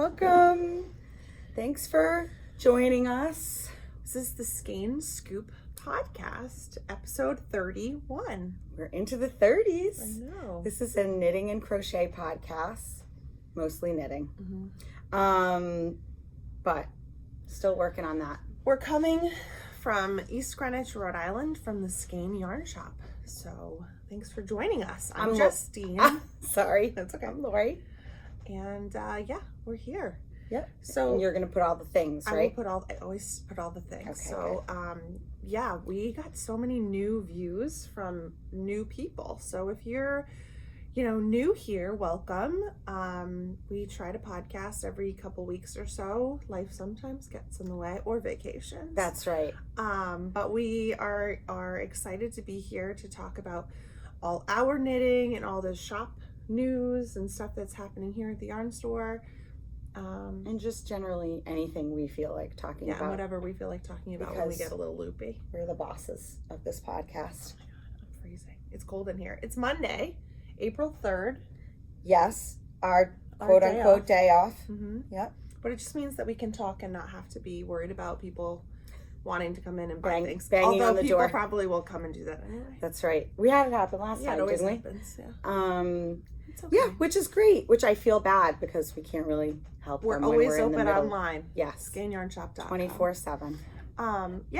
Welcome. Thanks for joining us. This is the Skein Scoop Podcast, episode 31. We're into the 30s. I know. This is a knitting and crochet podcast, mostly knitting. But still working on that. We're coming from East Greenwich, Rhode Island, from the Skein Yarn Shop. So thanks for joining us. I'm Justine. Sorry. That's okay. I'm Lori. And we're here. Yep. So and you're going to put all the things, right? I always put all the things. Okay, so, we got so many new views from new people. So if you're, new here, welcome. We try to podcast every couple weeks or so. Life sometimes gets in the way, or vacations. That's right. But we are excited to be here to talk about all our knitting and all the shop news and stuff that's happening here at the yarn store. And just generally anything we feel like talking about. Yeah, whatever we feel like talking about when we get a little loopy. We're the bosses of this podcast. Oh my God, I'm freezing. It's cold in here. It's Monday, April 3rd. Yes, our quote-unquote day off. Mm-hmm. Yep. But it just means that we can talk and not have to be worried about people wanting to come in and buy things. Banging on the door. Although people probably will come and do that anyway. That's right. We had it happen last time, always didn't happens. we? Yeah. It's okay. Yeah, which is great, which I feel bad because we can't really help We're them always when we're open in the middle. online. Yes. skeinyarnshop.com. 24/7.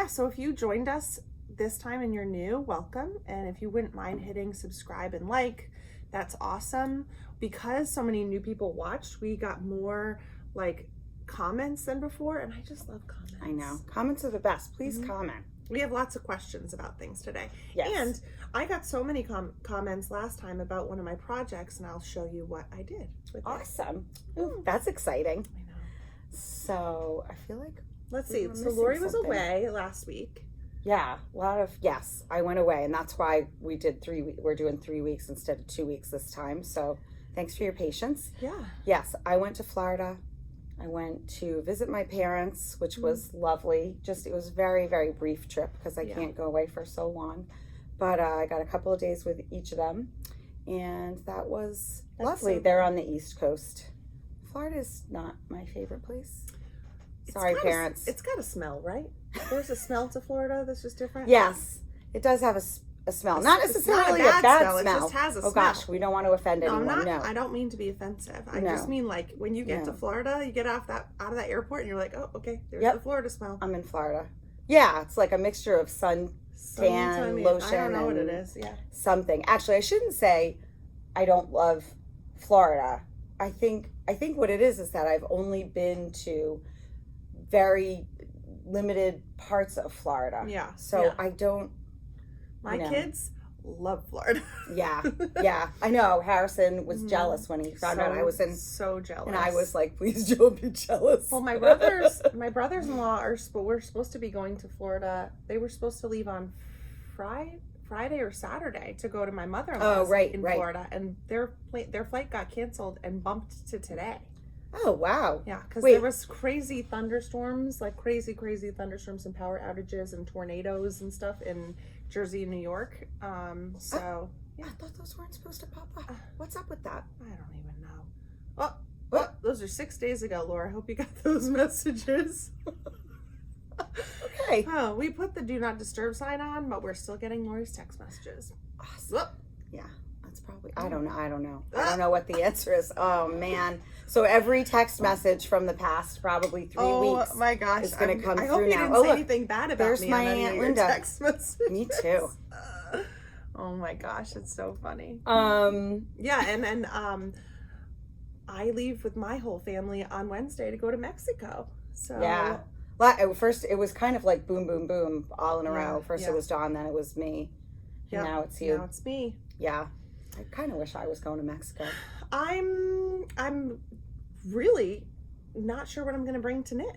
So if you joined us this time and you're new, welcome. And if you wouldn't mind hitting subscribe and like, that's awesome. Because so many new people watched, we got more comments than before, and I just love comments. I know. Comments are the best. Please comment. We have lots of questions about things today. Yes. And I got so many comments last time about one of my projects, and I'll show you what I did with Awesome. Ooh, that's exciting. I know. So I feel like Let's see. So Lori was away last week. Yeah, yes, I went away, and that's why we did we're doing 3 weeks instead of 2 weeks this time. So thanks for your patience. Yeah. Yes, I went to Florida. I went to visit my parents, which was lovely. It was a very, very brief trip because I can't go away for so long. But I got a couple of days with each of them, and that was lovely. They're on the East Coast. Florida is not my favorite place. Sorry, parents. It's got a smell, right? There's a smell to Florida that's just different. Yes, it does have a smell. Not necessarily a bad smell. It just has a smell. Oh gosh, we don't want to offend anyone. No, I don't mean to be offensive. I just mean when you get to Florida, you get out of that airport and you're like, oh, okay, there's the Florida smell. I'm in Florida. Yeah, it's like a mixture of sun, tan, lotion. I don't know what it is. Yeah. Something. Actually, I shouldn't say I don't love Florida. I think what it is that I've only been to very limited parts of Florida. Yeah. So I don't. My kids love Florida. Yeah. I know. Harrison was jealous when he found out I was in. So jealous. And I was like, please don't be jealous. Well, my brothers-in-law were supposed to be going to Florida. They were supposed to leave on Friday or Saturday to go to my mother-in-law's in Florida, and their flight got canceled and bumped to today. Oh, wow. Yeah, because there was crazy thunderstorms, crazy thunderstorms and power outages and tornadoes and stuff in Jersey and New York. I thought those weren't supposed to pop up. What's up with that? I don't even know. Oh, those are 6 days ago, Laura. I hope you got those messages. Okay. Oh, we put the do not disturb sign on, but we're still getting Lori's text messages. Awesome. Yeah, that's probably, I don't know. I don't know what the answer is. Oh, man. So every text message from the past probably 3 weeks. Oh my gosh, is going to come through now. I hope you didn't say anything bad about there's me. My Aunt Linda. Text messages. Me too. Oh my gosh, it's so funny. Yeah, and I leave with my whole family on Wednesday to go to Mexico. So yeah. Well, first it was kind of like boom, boom, boom, all in a row. First it was Dawn, then it was me. And now it's you. Now it's me. Yeah. I kind of wish I was going to Mexico. I'm really not sure what I'm going to bring to knit.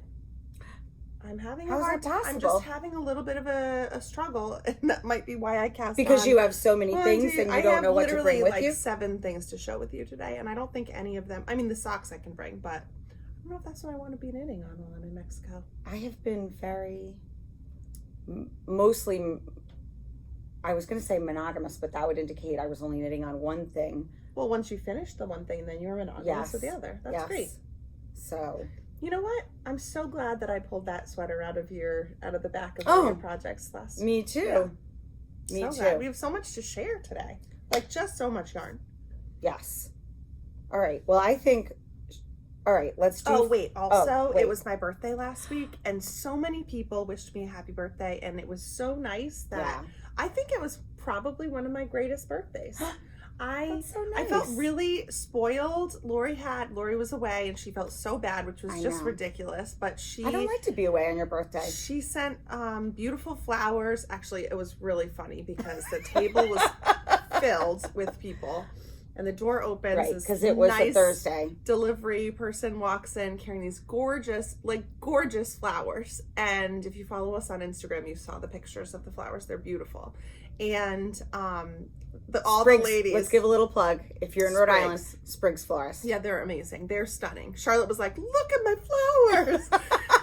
I'm having a hard time. I'm just having a little bit of a struggle, and that might be why I cast because you have so many things and you don't know what to bring with you. I have 7 things to show with you today, and I don't think any of them. I mean, the socks I can bring, but I don't know if that's what I want to be knitting on while I'm in Mexico. I have been mostly. I was going to say monogamous, but that would indicate I was only knitting on one thing. Well, once you finish the one thing, then you're monogamous with the other. That's great. So you know what? I'm so glad that I pulled that sweater out of the back of your projects last. Me too. Yeah. Me so too. Glad. We have so much to share today. Like just so much yarn. Yes. All right. Well, I think. All right. Let's do. Oh wait. Also, it was my birthday last week, and so many people wished me a happy birthday, and it was so nice that I think it was probably one of my greatest birthdays. That's so nice. I felt really spoiled. Lori was away and she felt so bad, which was just ridiculous. But I don't like to be away on your birthday. She sent beautiful flowers. Actually, it was really funny because the table was filled with people. And the door opens. Because it was a Thursday. Delivery person walks in carrying these gorgeous flowers. And if you follow us on Instagram, you saw the pictures of the flowers. They're beautiful. And all the ladies. Let's give a little plug. If you're in Rhode Island, Spriggs Florist. Yeah, they're amazing. They're stunning. Charlotte was like, "Look at my flowers."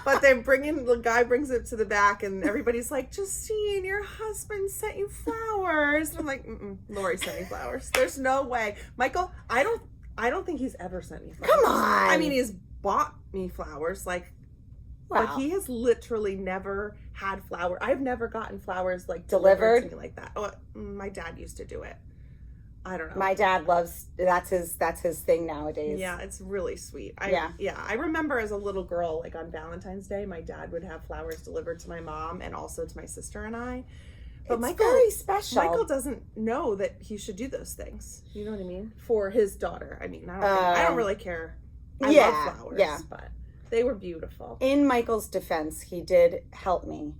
But the guy brings it to the back, and everybody's like, "Justine, your husband sent you flowers." And I'm like, Lori sent me flowers. There's no way, Michael. I don't think he's ever sent me flowers. Come on. I mean, he's bought me flowers, but he has literally never had flowers. I've never gotten flowers delivered to me like that. Oh, my dad used to do it. I don't know. My dad loves that's his thing nowadays. Yeah, it's really sweet. I remember as a little girl, on Valentine's Day, my dad would have flowers delivered to my mom and also to my sister and I. But it's very special. Michael doesn't know that he should do those things. You know what I mean? For his daughter. I mean, I don't really care. I love flowers, but they were beautiful. In Michael's defense, he did help me.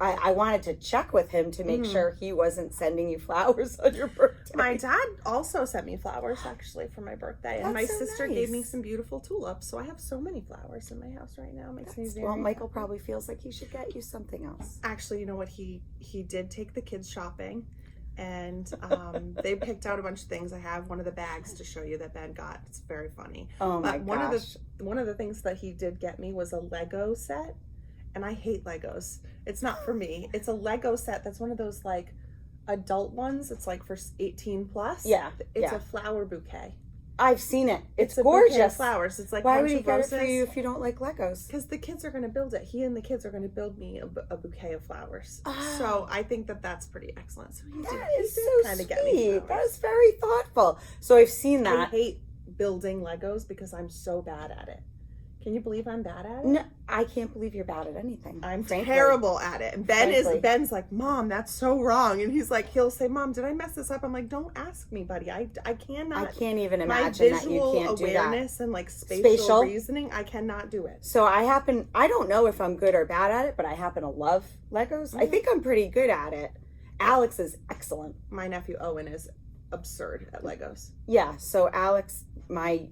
I wanted to check with him to make sure he wasn't sending you flowers on your birthday. My dad also sent me flowers, actually, for my birthday. And my sister gave me some beautiful tulips. So I have so many flowers in my house right now. It makes me very happy. Michael probably feels like he should get you something else. Actually, you know what? He did take the kids shopping. And they picked out a bunch of things. I have one of the bags to show you that Ben got. It's very funny. Oh my gosh. One of the things that he did get me was a Lego set. And I hate Legos. It's not for me. It's a Lego set that's one of those adult ones. It's for 18 plus. Yeah. It's a flower bouquet. I've seen it. It's gorgeous. Gorgeous. Flowers. It's why would he get it for you if you don't like Legos? Because the kids are going to build it. He and the kids are going to build me a bouquet of flowers. Oh. So I think that's pretty excellent. So he did so kind of get me flowers. That is very thoughtful. So I've seen that. I hate building Legos because I'm so bad at it. Can you believe I'm bad at it? No, I can't believe you're bad at anything. I'm terrible at it. And Ben's like, "Mom, that's so wrong." And he'll say, "Mom, did I mess this up?" I'm like, "Don't ask me, buddy. I cannot." I can't even imagine that you can't do that. My visual awareness and spatial reasoning, I cannot do it. So I don't know if I'm good or bad at it, but I happen to love Legos. I think I'm pretty good at it. Alex is excellent. My nephew Owen is absurd at Legos. Yeah, so Alex, my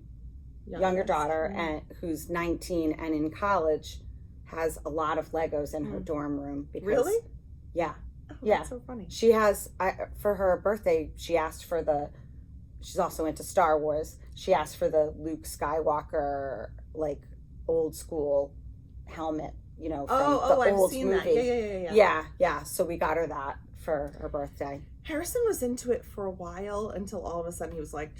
younger daughter, and who's 19 and in college, has a lot of Legos in her dorm room. Really? Yeah. Oh, that's so funny. She has, for her birthday, she asked for she's also into Star Wars. She asked for the Luke Skywalker, old school helmet, from the old I've seen movie. That. Yeah. So we got her that for her birthday. Harrison was into it for a while until all of a sudden he was like,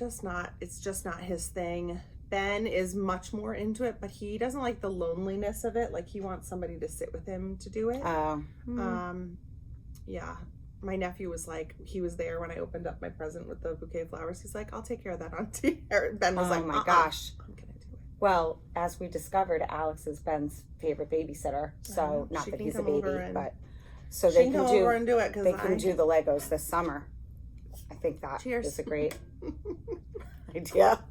it's just not his thing. Ben is much more into it, but he doesn't like the loneliness of it. He wants somebody to sit with him to do it. Yeah. My nephew was he was there when I opened up my present with the bouquet of flowers. He's like, "I'll take care of that, Auntie." Ben was "Oh my gosh, I'm gonna do it." Well, as we discovered, Alex is Ben's favorite babysitter. So not that he's a baby, but so they can do the Legos this summer. I think that is a great idea.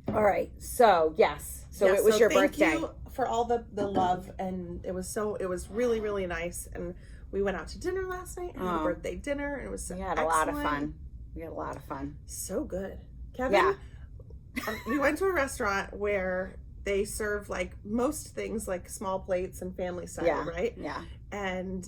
All right. So yes. So it was your birthday. Thank you for all the love, and it was really, really nice. And we went out to dinner last night and had a birthday dinner, and it was We had a lot of fun. So good. Kevin, we went to a restaurant where they serve most things small plates and family style, right? Yeah. And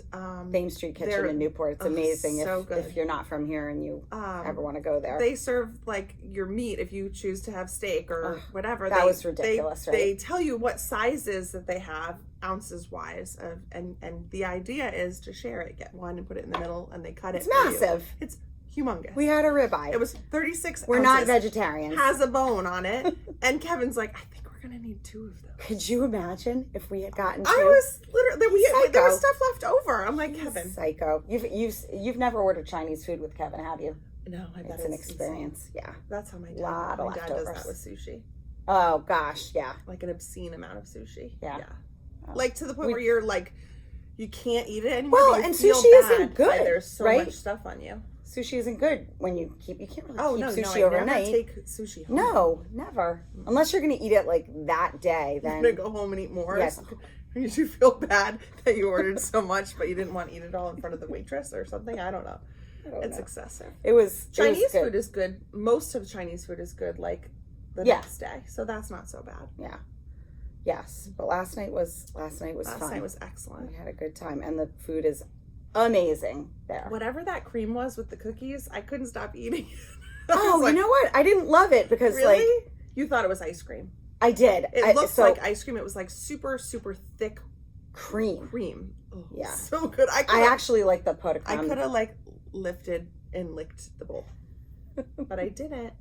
Thames Street Kitchen in Newport. It's amazing. So good. If you're not from here and you ever want to go there. They serve your meat if you choose to have steak or whatever. That was ridiculous, right? They tell you what sizes that they have, ounces wise, and the idea is to share it. Get one and put it in the middle, and they cut it. It's massive. It's humongous. We had a ribeye. It was 36 We're ounces. not vegetarians. Has a bone on it. And Kevin's like, I think we're going to need 2 of those. Could you imagine if we had gotten 2? I was literally, there was stuff left over. I'm like, Kevin. Psycho. You've never ordered Chinese food with Kevin, have you? No, I bet it's an experience. insane. Yeah. That's how my Lot of dad does leftovers. that with sushi. Oh, gosh. Yeah. Like an obscene amount of sushi. Yeah. Oh. Like to the point where you're like, you can't eat it anymore. Well, but you and feel sushi bad isn't good, that there's so right? much stuff on you. Sushi isn't good when you can't really keep sushi I overnight. never take sushi home. No, never. Unless you're going to eat it like that day, then. You're going to go home and eat more? Yes. You do feel bad that you ordered so much, but you didn't want to eat it all in front of the waitress or something? I don't know. It's excessive. Chinese food is good. Most of Chinese food is good, like the next day. So that's not so bad. Yeah. Yes. But last night was fun. Last night was excellent. We had a good time. And the food is amazing there. Whatever that cream was with the cookies, I couldn't stop eating. Oh, you know what? I didn't love it because really? You thought it was ice cream. I did. It looked like ice cream. It was like super, super thick cream. Oh, yeah. So good. I actually like the pot of crème. I could have like lifted and licked the bowl. But I didn't.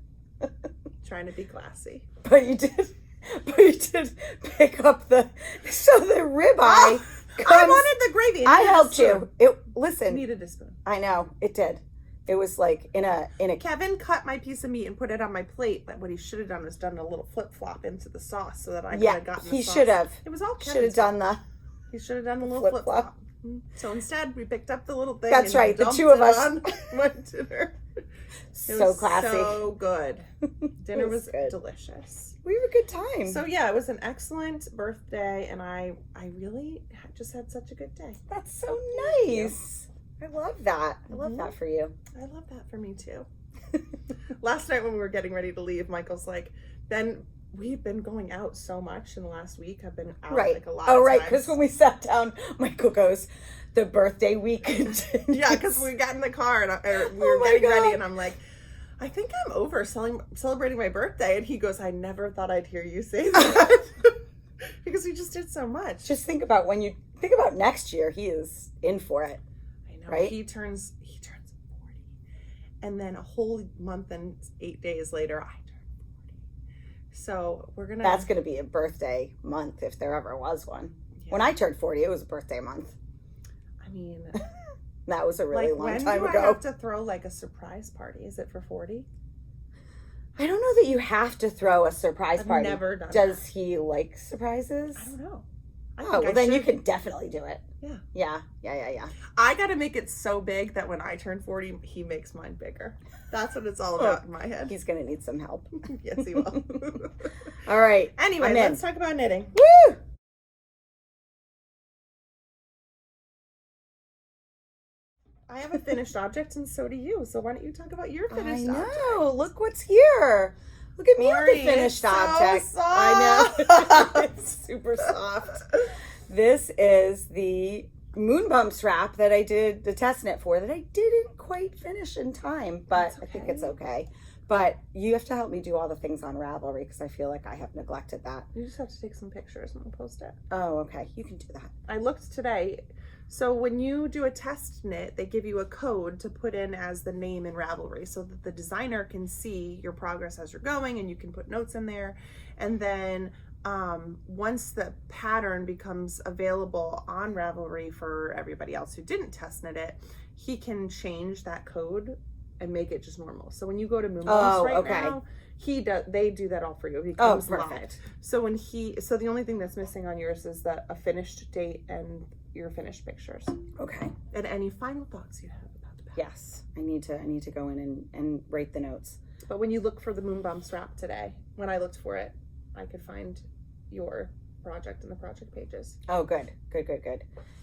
Trying to be classy. But you did pick up the ribeye. I wanted the gravy. I helped you. Listen. Needed a spoon. I know it did. It was like in a. Kevin cut my piece of meat and put it on my plate. But what he should have done was done a little flip flop into the sauce so that I could have gotten the sauce. He should have. It was all Kevin's should have done the. He should have done the little flip flop. So instead, we picked up the little thing. That's right. The two of us went to dinner. So classy. So good. Dinner was good. Delicious. We had a good time. So yeah, it was an excellent birthday, and I really just had such a good day. That's so nice. I love that. I love that for you. I love that for me too. Last night when we were getting ready to leave, Michael's like, Ben, we've been going out so much in the last week. I've been out like a lot of times. Because when we sat down, Michael goes, the birthday week continues. Yeah, because we got in the car and we were getting ready, and I'm like, I think I'm over celebrating my birthday. And he goes, I never thought I'd hear you say that. Because we just did so much. Just think about next year, he is in for it. I know. Right? He turns 40. And then a whole month and 8 days later, I turn 40. So we're going to... That's going to be a birthday month if there ever was one. Yeah. When I turned 40, it was a birthday month. I mean... That was a really long time ago. When do I have to throw like a surprise party? Is it for 40? I don't know that you have to throw a surprise party. I've never done Does that. he like surprises? I don't know. Then you can definitely do it. Yeah. Yeah. I got to make it so big that when I turn 40, he makes mine bigger. That's what it's all about in my head. He's going to need some help. Yes, he will. All right. Anyway, let's talk about knitting. Woo! I have a finished object, and so do you. So why don't you talk about your finished object? I know. Look what's here. Look at me with the finished object. Soft. I know. It's super soft. This is the Moonbumps wrap that I did the test knit for that I didn't quite finish in time, but I think it's okay. But you have to help me do all the things on Ravelry because I feel like I have neglected that. You just have to take some pictures and we'll post it. Oh, okay. You can do that. I looked today. So when you do a test knit, they give you a code to put in as the name in Ravelry so that the designer can see your progress as you're going and you can put notes in there. And then once the pattern becomes available on Ravelry for everybody else who didn't test knit it, he can change that code and make it just normal. So when you go to Moonbumps now, they do that all for you. It becomes live. So so the only thing that's missing on yours is a finished date and your finished pictures. Okay. And any final thoughts you have about the pattern? Yes, I need to go in and write the notes. But when you look for the Moonbumps wrap today, when I looked for it, I could find your project in the project pages. Oh, good.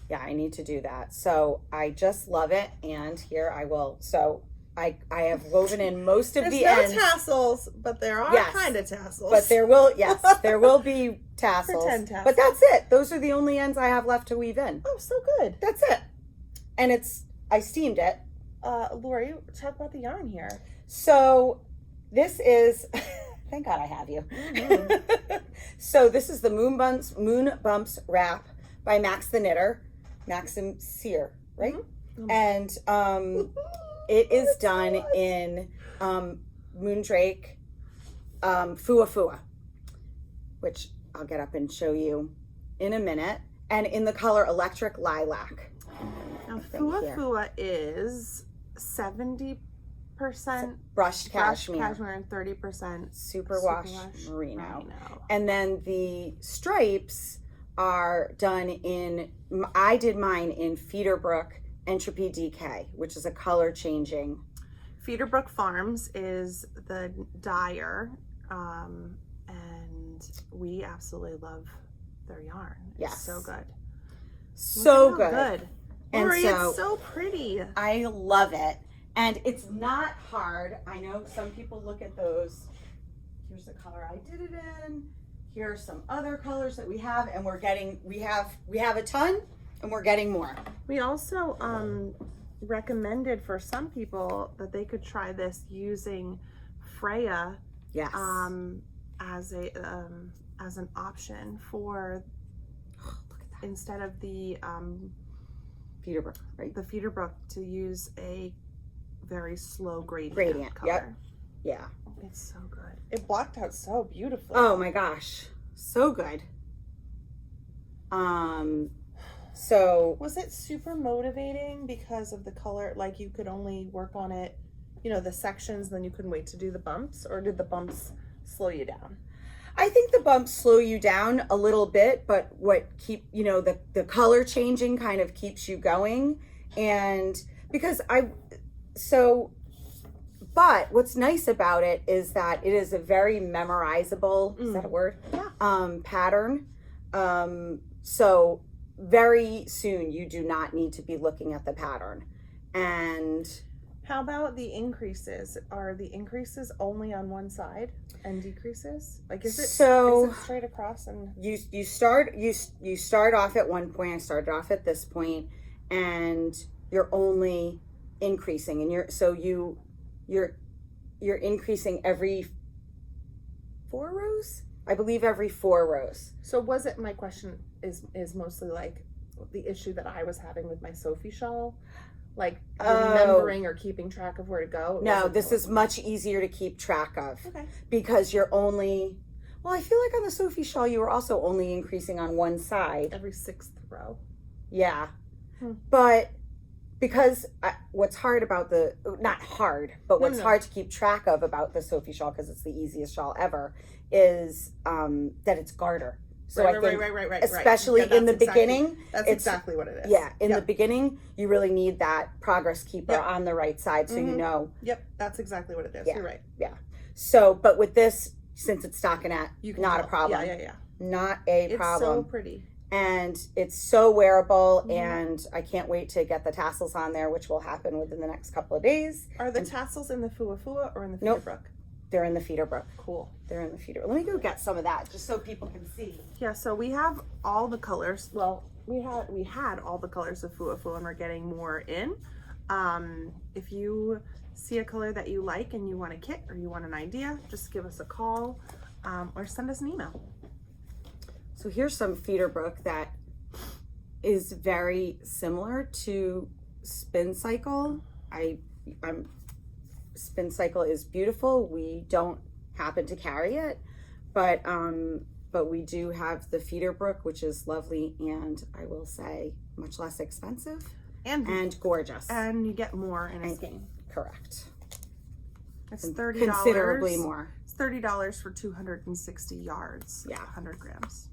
Yeah, I need to do that. So I just love it, and here I will. So I have woven in most of the ends. There's no tassels, but there are kind of tassels. But there will be tassels. Pretend tassels. But that's it. Those are the only ends I have left to weave in. Oh, so good. That's it. And I steamed it. Lori, talk about the yarn here. So this is, thank God I have you. Mm-hmm. So this is the Moonbumps wrap by Max the Knitter, Maxim Sear, right? Mm-hmm. And It is done in Moondrake, Fuwa, which I'll get up and show you in a minute, and in the color Electric Lilac. Now, Fuwa is 70% brushed cashmere and 30% superwash merino. And then the stripes are done in, I did mine in Feederbrook Entropy DK, which is a color changing. Feederbrook Farms is the dyer, and we absolutely love their yarn. It's so good. So good. And it's so pretty. I love it. And it's not hard. I know some people look at those. Here's the color I did it in. Here are some other colors that we have, and we have a ton, and we're getting more. We also recommended for some people that they could try this using Freya as an option for look at that. Instead of the Feederbrook, right? The Feederbrook, to use a very slow gradient color. Yep. Yeah. It's so good. It blocked out so beautifully. Oh my gosh. So good. So was it super motivating because of the color? Like you could only work on it, the sections, then you couldn't wait to do the bumps, or did the bumps slow you down? I think the bumps slow you down a little bit, but what the color changing kind of keeps you going. And because but what's nice about it is that it is a very memorizable, is that a word? Yeah. Pattern. So very soon you do not need to be looking at the pattern. And how about the increases? Are the increases only on one side and decreases? Like is it straight across? And you start off at one point. I started off at this point, and you're only increasing, and you're increasing every 4 rows, I believe, every 4 rows. So my question is mostly like the issue that I was having with my Sophie shawl, like remembering or keeping track of where to go. No, this is much easier to keep track of. Okay. Because you're only, I feel like on the Sophie shawl you were also only increasing on one side. Every 6th row. Yeah. But because what's hard about not hard, but what's hard to keep track of about the Sophie shawl, because it's the easiest shawl ever, is that it's garter. So right. Especially in the beginning. That's exactly what it is. Yeah, in the beginning, you really need that progress keeper on the right side, so you know. Yep, that's exactly what it is. Yeah. You're right. Yeah. So, but with this, since it's stockinette, not a problem. Yeah. Not a problem. It's so pretty. And it's so wearable, and I can't wait to get the tassels on there, which will happen within the next couple of days. Are the tassels in the Fuwa or in the Feederbrook? Nope. They're in the Feederbrook. Cool. They're in the Feederbrook. Let me go get some of that, just so people can see. Yeah, so we have all the colors. Well, we had all the colors of Fuwa, and we're getting more in. If you see a color that you like and you want a kit or you want an idea, just give us a call or send us an email. So here's some Feederbrook that is very similar to Spin Cycle. Spin Cycle is beautiful. We don't happen to carry it, but we do have the Feederbrook, which is lovely, and I will say much less expensive and gorgeous. And you get more in a skein. Correct. It's $30. Considerably more. It's $30 for 260 yards. Yeah. 100 grams.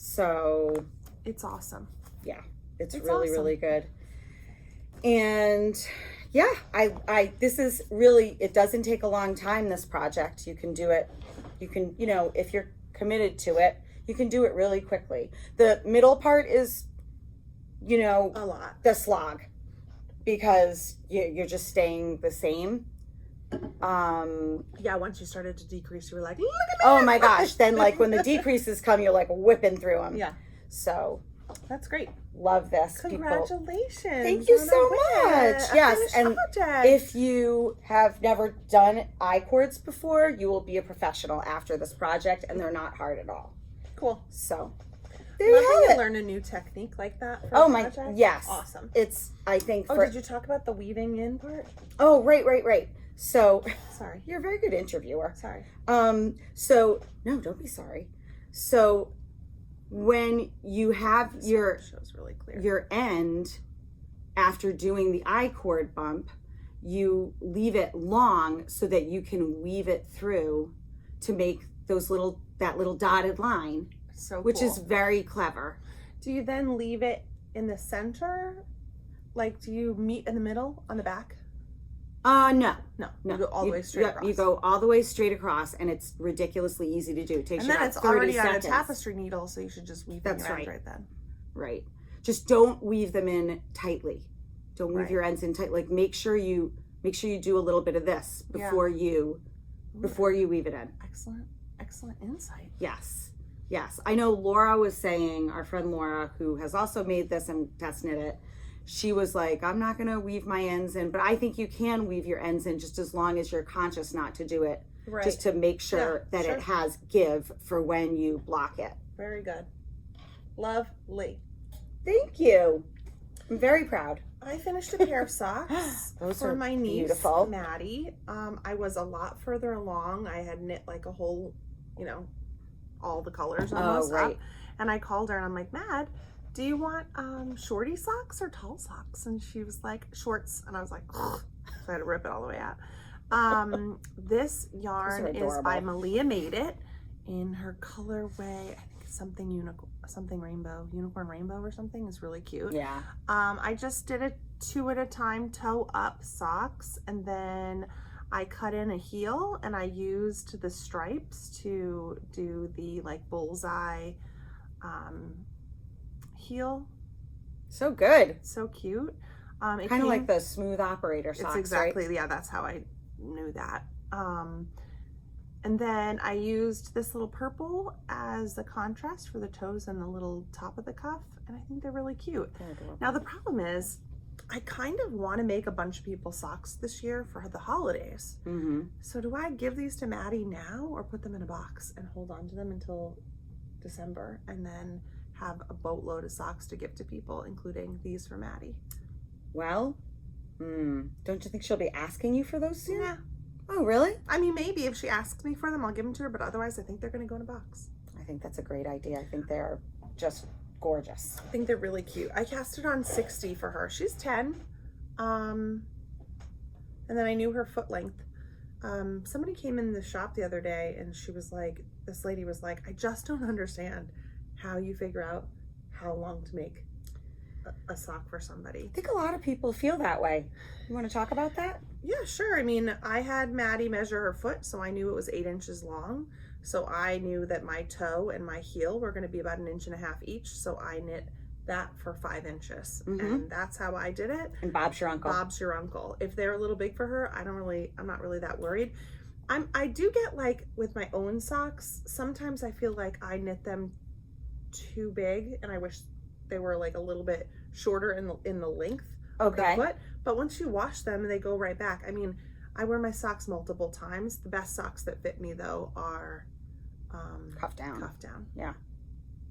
So it's awesome. Yeah, it's really awesome. Really good. And yeah, this is really, it doesn't take a long time, this project. You can do it, if you're committed to it, you can do it really quickly. The middle part is, a lot. The slog, because you're just staying the same. Yeah, once you started to decrease, you were like, look at that. Oh my gosh. Then when the decreases come, you're like whipping through them. Yeah. So that's great. Love this. Congratulations. People. Thank you so much. Yes. And if you have never done I-cords before, you will be a professional after this project, and they're not hard at all. Cool. So there you Love have you it. learn a new technique like that for Oh a my, project. yes. Awesome. It's, I think Oh, for, did you talk about the weaving in part? oh, right. So, Sorry. you're a very good interviewer. Sorry. So, no, don't be sorry. So, when you have Show's really clear. your end, after doing the I-cord bump, you leave it long so that you can weave it through to make that little dotted line, So cool. which is very clever. Do you then leave it in the center? Like, do you meet in the middle on the back? No. You go all the way straight across. You go all the way straight across, and it's ridiculously easy to do. It takes and you then about it's 30 already seconds. on a tapestry needle, so you should just weave them around right then. Right. Just don't weave them in tightly. Don't weave your ends in tight. Like make sure you do a little bit of this before you weave it in. Excellent insight. Yes. I know Laura was saying, our friend Laura, who has also made this and test knit it, she was like, I'm not gonna weave my ends in, but I think you can weave your ends in just as long as you're conscious not to do it. Right. Just to make sure that it has give for when you block it. Very good. Lovely. Thank you. I'm very proud. I finished a pair of socks for my niece, beautiful. Maddie. I was a lot further along. I had knit like a whole, all the colors almost up. And I called her and I'm like, Mad, do you want shorty socks or tall socks? And she was like, shorts. And I was like, ugh. So I had to rip it all the way out. This yarn is by Malia Made It in her colorway, I think something unicorn rainbow or something. Is really cute. Yeah. I just did a 2 at a time toe up socks, and then I cut in a heel and I used the stripes to do the like bullseye heel. So good. So cute. Kind of like the smooth operator socks. It's exactly, right? Yeah, that's how I knew that. And then I used this little purple as a contrast for the toes and the little top of the cuff, and I think they're really cute. Now the problem is, I kind of want to make a bunch of people socks this year for the holidays. Mm-hmm. So do I give these to Maddie now or put them in a box and hold on to them until December and then have a boatload of socks to give to people, including these for Maddie? Well, don't you think she'll be asking you for those soon? Yeah. Oh, really? I mean, maybe if she asks me for them, I'll give them to her, but otherwise I think they're going to go in a box. I think that's a great idea. I think they're just gorgeous. I think they're really cute. I casted on 60 for her. She's 10. And then I knew her foot length. Somebody came in the shop the other day and she was like, this lady was like, I just don't understand how you figure out how long to make a sock for somebody. I think a lot of people feel that way. You want to talk about that? Yeah, sure. I mean, I had Maddie measure her foot, so I knew it was 8 inches long. So I knew that my toe and my heel were going to be about 1.5 inches each. So I knit that for 5 inches. Mm-hmm. And that's how I did it. And Bob's your uncle. Bob's your uncle. If they're a little big for her, I'm not really that worried. I do get like with my own socks, sometimes I feel like I knit them too big and I wish they were like a little bit shorter in the length of the foot. But once you wash them, they go right back. I mean, I wear my socks multiple times. The best socks that fit me though are cuff down. Yeah.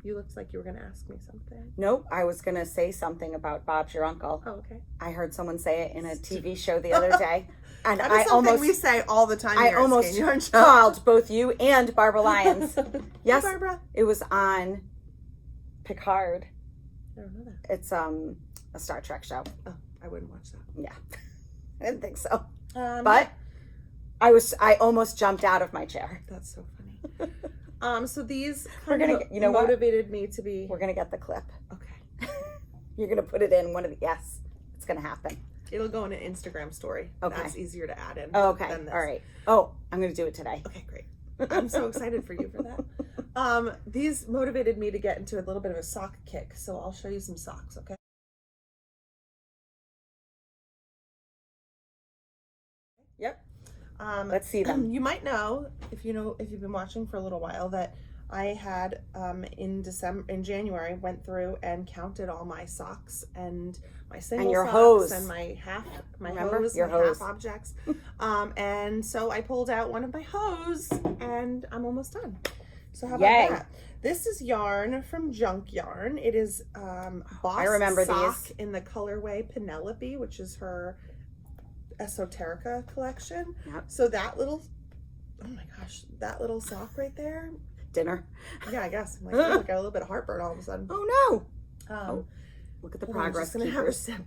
You looked like you were going to ask me something. Nope, I was going to say something about Bob's your uncle. Oh, okay. I heard someone say it in a TV show the other day. And That is something we say all the time. I almost called both you and Barbara Lyons. Yes, hey, Barbara. It was on Picard. I don't know that. It's a Star Trek show. Oh, I wouldn't watch that. Yeah, I didn't think so. But I almost jumped out of my chair. That's so funny. So these motivated me to be. We're gonna get the clip. Okay. You're gonna put it in one of the. Yes, it's gonna happen. It'll go in an Instagram story. Okay. That's easier to add in. Okay. Than this. All right. Oh, I'm gonna do it today. Okay, great. I'm so excited for you for that. These motivated me to get into a little bit of a sock kick, so I'll show you some socks. Okay. Yep. Let's see them. You might know if you've been watching for a little while, that I had in January went through and counted all my socks and my single and your socks hose and my half objects. And so I pulled out one of my hose and I'm almost done. So how about that? This is yarn from Junkyarn. It is Boss I remember Sock these in the colorway Penelope, which is her Esoterica collection. Yep. So that little, oh my gosh, that little sock right there. Dinner. Yeah, I guess. I'm like, oh, I got a little bit of heartburn all of a sudden. Oh no. Look at the hold on, progress. I'm just gonna have a sip.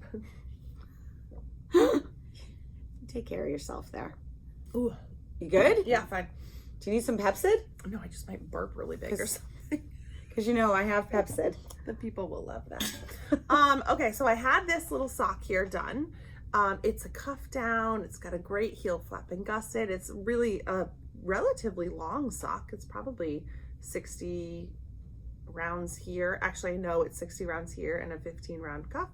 Take care of yourself there. Ooh. You good? Yeah, fine. Do you need some Pepsid? No, I just might burp really big or something. Because you know I have Pepsid. The people will love that. Okay, so I had this little sock here done. It's a cuff down. It's got a great heel flap and gusset. It's really a relatively long sock. It's probably 60 rounds here. Actually, no, it's 60 rounds here and a 15 round cuff.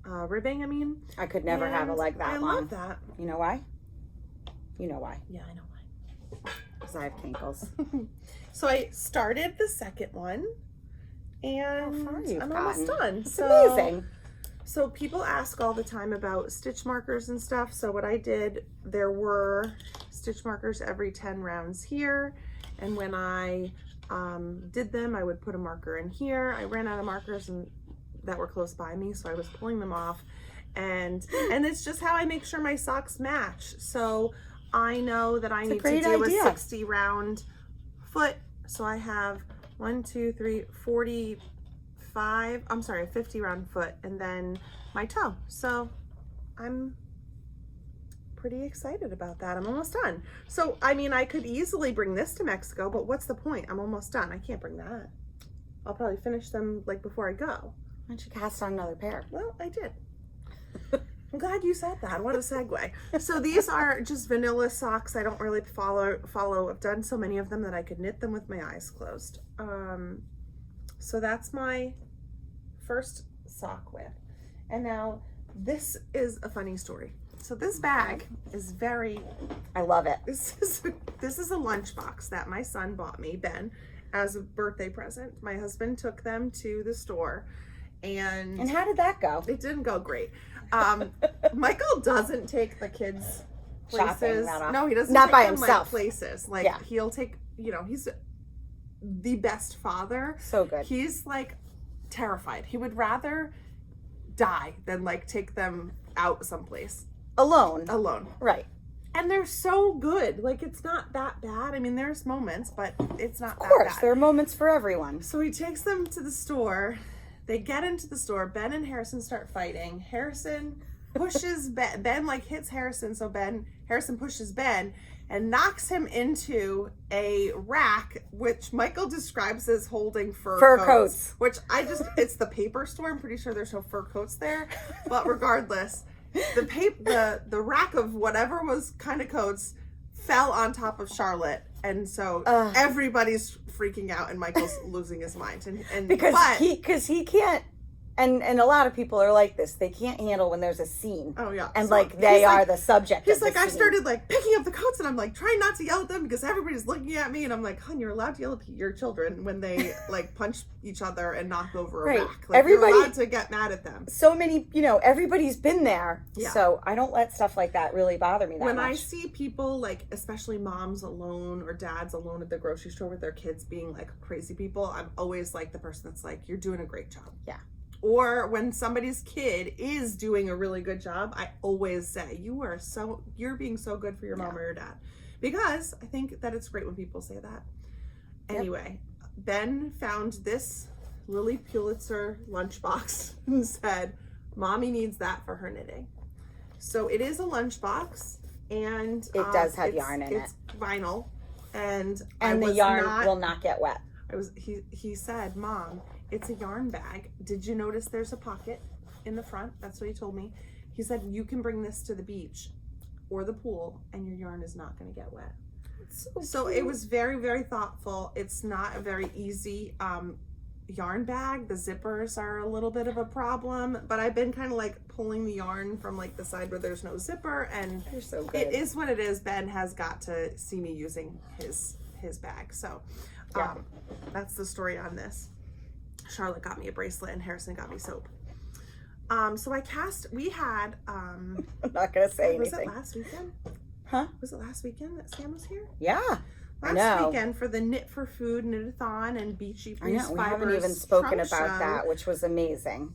Ribbing, I mean. I could never have a leg that long. I love that. You know why? You know why. Yeah, I know why. Because I have kinkles. So I started the second one, and I'm almost done. It's amazing. So people ask all the time about stitch markers and stuff. So what I did, there were stitch markers every 10 rounds here, and when I did them, I would put a marker in here. I ran out of markers and that were close by me, so I was pulling them off, and it's just how I make sure my socks match. So I know that I need to do a 60 round foot. So I have 50 round foot, and then my toe. So I'm pretty excited about that. I'm almost done. So, I mean, I could easily bring this to Mexico, but what's the point? I'm almost done. I can't bring that. I'll probably finish them like before I go. Why don't you cast on another pair? Well, I did. I'm glad you said that. What a segue. So these are just vanilla socks. I don't really follow. I've done so many of them that I could knit them with my eyes closed. So that's my first sock width. And now this is a funny story. So this bag is I love it. This is a lunchbox that my son bought me, Ben, as a birthday present. My husband took them to the store, and how did that go? It didn't go great. Michael doesn't take the kids places. No, he doesn't. Not by them, himself. Like, places. Like he'll take. You know, he's the best father. So good. He's like terrified. He would rather die than like take them out someplace alone. Right. And they're so good. Like, it's not that bad. I mean, there's moments, but it's not that bad. Of course, there are moments for everyone. So he takes them to the store. They get into the store. Ben and Harrison start fighting. Harrison pushes Ben. Ben, like, hits Harrison. So Harrison pushes Ben and knocks him into a rack, which Michael describes as holding fur coats. Which it's the paper store. I'm pretty sure there's no fur coats there. But regardless, the rack of whatever was kind of coats fell on top of Charlotte, and so everybody's freaking out, and Michael's losing his mind, and because he can't, and a lot of people are like this. They can't handle when there's a scene. Oh yeah, and so like they are the subject. He's like, I started like picking up the coats, and I'm like trying not to yell at them because everybody's looking at me, and I'm like, hon, you're allowed to yell at your children when they like punch each other and knock over a rack. Like, you're allowed to get mad at them. So many, everybody's been there. Yeah. So I don't let stuff like that really bother me that much. When I see people, like, especially moms alone or dads alone at the grocery store with their kids being like crazy people, I'm always like the person that's like, you're doing a great job. Yeah. Or when somebody's kid is doing a really good job, I always say, you're being so good for your mom or your dad. Because I think that it's great when people say that. Anyway, Ben found this Lily Pulitzer lunchbox and said, Mommy needs that for her knitting. So it is a lunchbox, and it does have yarn in it. It's vinyl, and the yarn will not get wet. He said, Mom, it's a yarn bag. Did you notice there's a pocket in the front? That's what he told me. He said, you can bring this to the beach or the pool and your yarn is not going to get wet. So it was very, very thoughtful. It's not a very easy yarn bag. The zippers are a little bit of a problem, but I've been kind of like pulling the yarn from like the side where there's no zipper, and you're so good. It is what it is. Ben has got to see me using his bag. So that's the story on this. Charlotte got me a bracelet and Harrison got me soap. So we had I'm not gonna say anything. Was it last weekend? Huh? Was it last weekend that Sam was here? Yeah. last weekend for the Knit for Food knit-a-thon and Beachy Breeze Fibers. We haven't even spoken trunk about show. that, which was amazing.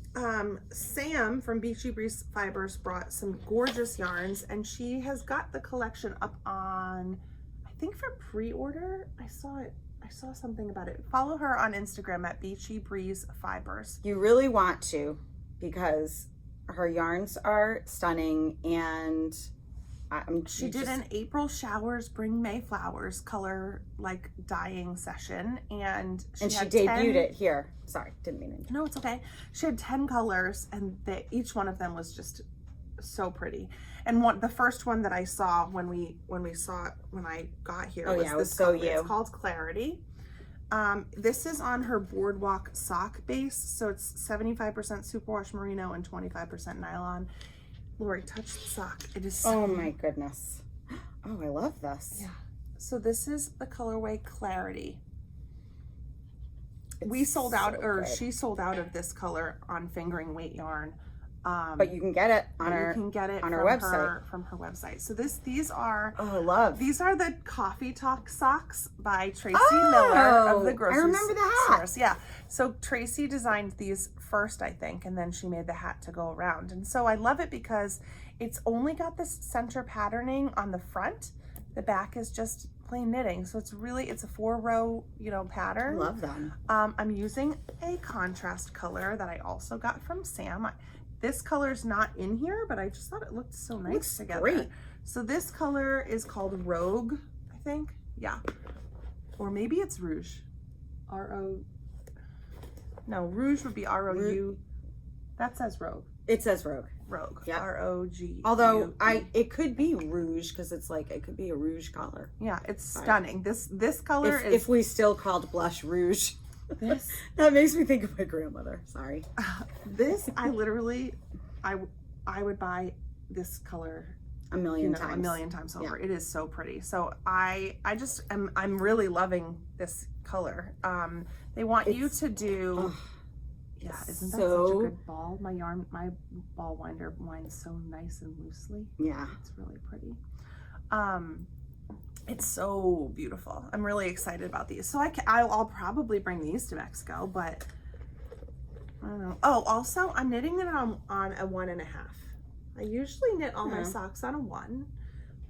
Sam from Beachy Breeze Fibers brought some gorgeous yarns, and she has got the collection up on, I think for pre-order. I saw something about it. Follow her on Instagram at Beachy Breeze Fibers. You really want to, because her yarns are stunning, and she did an April showers bring May flowers color like dyeing session, and she debuted it here. Sorry, didn't mean to. No, it's okay. She had 10 colors, and each one of them was just so pretty. And the first one that I saw when I got here was this so color. you. It's called Clarity. This is on her Boardwalk sock base, so it's 75% superwash merino and 25% nylon. Lori, touch the sock. It is so... Oh my goodness. Oh, I love this. Yeah. So this is the colorway Clarity. We sold out, or she sold out of this color on Fingering Weight Yarn. But you can get it on her website. From her website. So these are these are the Coffee Talk socks by Tracie Millar of the grocery I remember the hat. stores. Yeah. So Tracie designed these first, I think, and then she made the hat to go around. And so I love it because it's only got this center patterning on the front. The back is just plain knitting. So it's a 4-row, pattern. I love them. I'm using a contrast color that I also got from Sam. This color's not in here, but I just thought it looked so nice together. Great. So this color is called Rogue, I think. Yeah. Or maybe it's Rouge. No, Rouge would be R-O-U. That says Rogue. It says Rogue. Rogue. Yeah. R-O-G. Although it could be Rouge, because it's like, it could be a Rouge color. Yeah, it's stunning. This color is... If we still called blush Rouge. This that makes me think of my grandmother. Sorry. This I literally I would buy this color a million times over. Yeah. It is so pretty. So I'm really loving this color. They want you to do isn't that such a good ball? My ball winder winds so nice and loosely. Yeah. It's really pretty. It's so beautiful. I'm really excited about these. So I'll probably bring these to Mexico, but I don't know. Oh, also I'm knitting it on a 1.5. I usually knit all my socks on a 1,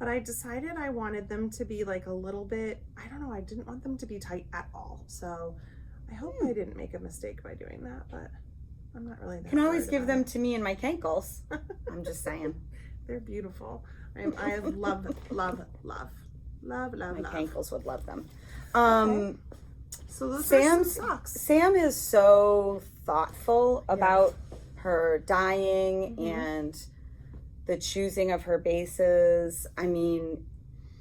but I decided I wanted them to be like a little bit, I don't know, I didn't want them to be tight at all. So I hope I didn't make a mistake by doing that, but I'm not really that You can always give them to me in my cankles. I'm just saying. They're beautiful. I love, love, love. Love. My cankles would love them. Okay. So those are some socks. Sam is so thoughtful about her dyeing and the choosing of her bases. I mean,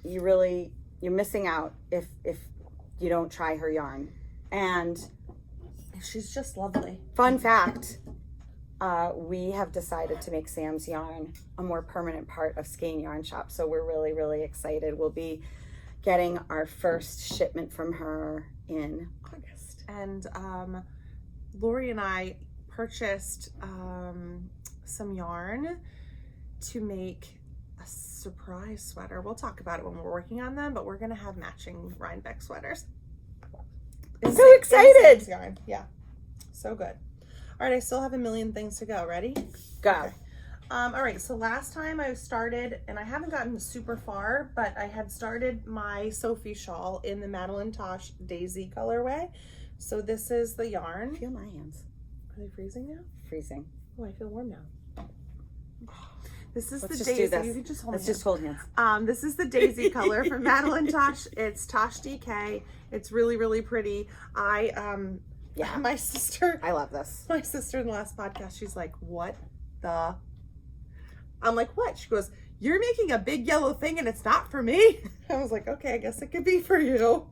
you're missing out if you don't try her yarn. And she's just lovely. Fun fact, we have decided to make Sam's yarn a more permanent part of Skein Yarn Shop. So we're really, really excited. We'll be getting our first shipment from her in August. And Lori and I purchased some yarn to make a surprise sweater. We'll talk about it when we're working on them, but we're going to have matching Rhinebeck sweaters. So excited! Yarn. Yeah, so good. All right, I still have a million things to go. Ready? Go. Okay. All right, so last time I started, and I haven't gotten super far, but I had started my Sophie shawl in the Madelinetosh Daisy colorway. So this is the yarn. Feel my hands. Are they freezing now? Freezing. Oh, I feel warm now. This is Let's the just Daisy. do this. You can just hold Let's just hold hands. This is the Daisy color from Madelinetosh. It's Tosh DK. It's really, really pretty. My sister. I love this. My sister in the last podcast, she's like, what the? I'm like, what? She goes, you're making a big yellow thing and it's not for me. I was like, okay, I guess it could be for you.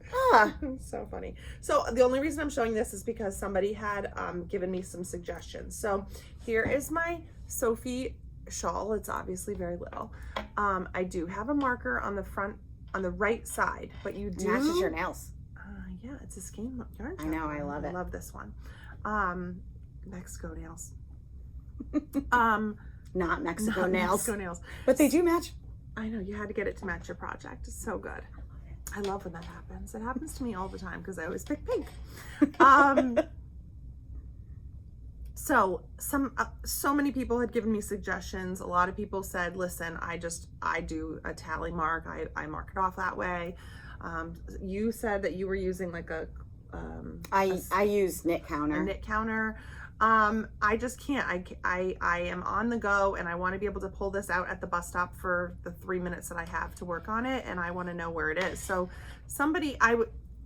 So funny. So the only reason I'm showing this is because somebody had given me some suggestions. So here is my Sophie shawl. It's obviously very little. I do have a marker on the front, on the right side, but you do. Matches your nails. Yeah, it's a Skein yarn. I know, I love it. I love this one. Mexico nails. Not Mexico nails. Mexico nails. But they do match. I know, you had to get it to match your project. It's so good. I love when that happens. It happens to me all the time because I always pick pink. So so many people had given me suggestions. A lot of people said, listen, I do a tally mark. I mark it off that way. You said that you were using like I use knit counter. A knit counter. I just can't. I am on the go and I want to be able to pull this out at the bus stop for the 3 minutes that I have to work on it, and I want to know where it is. So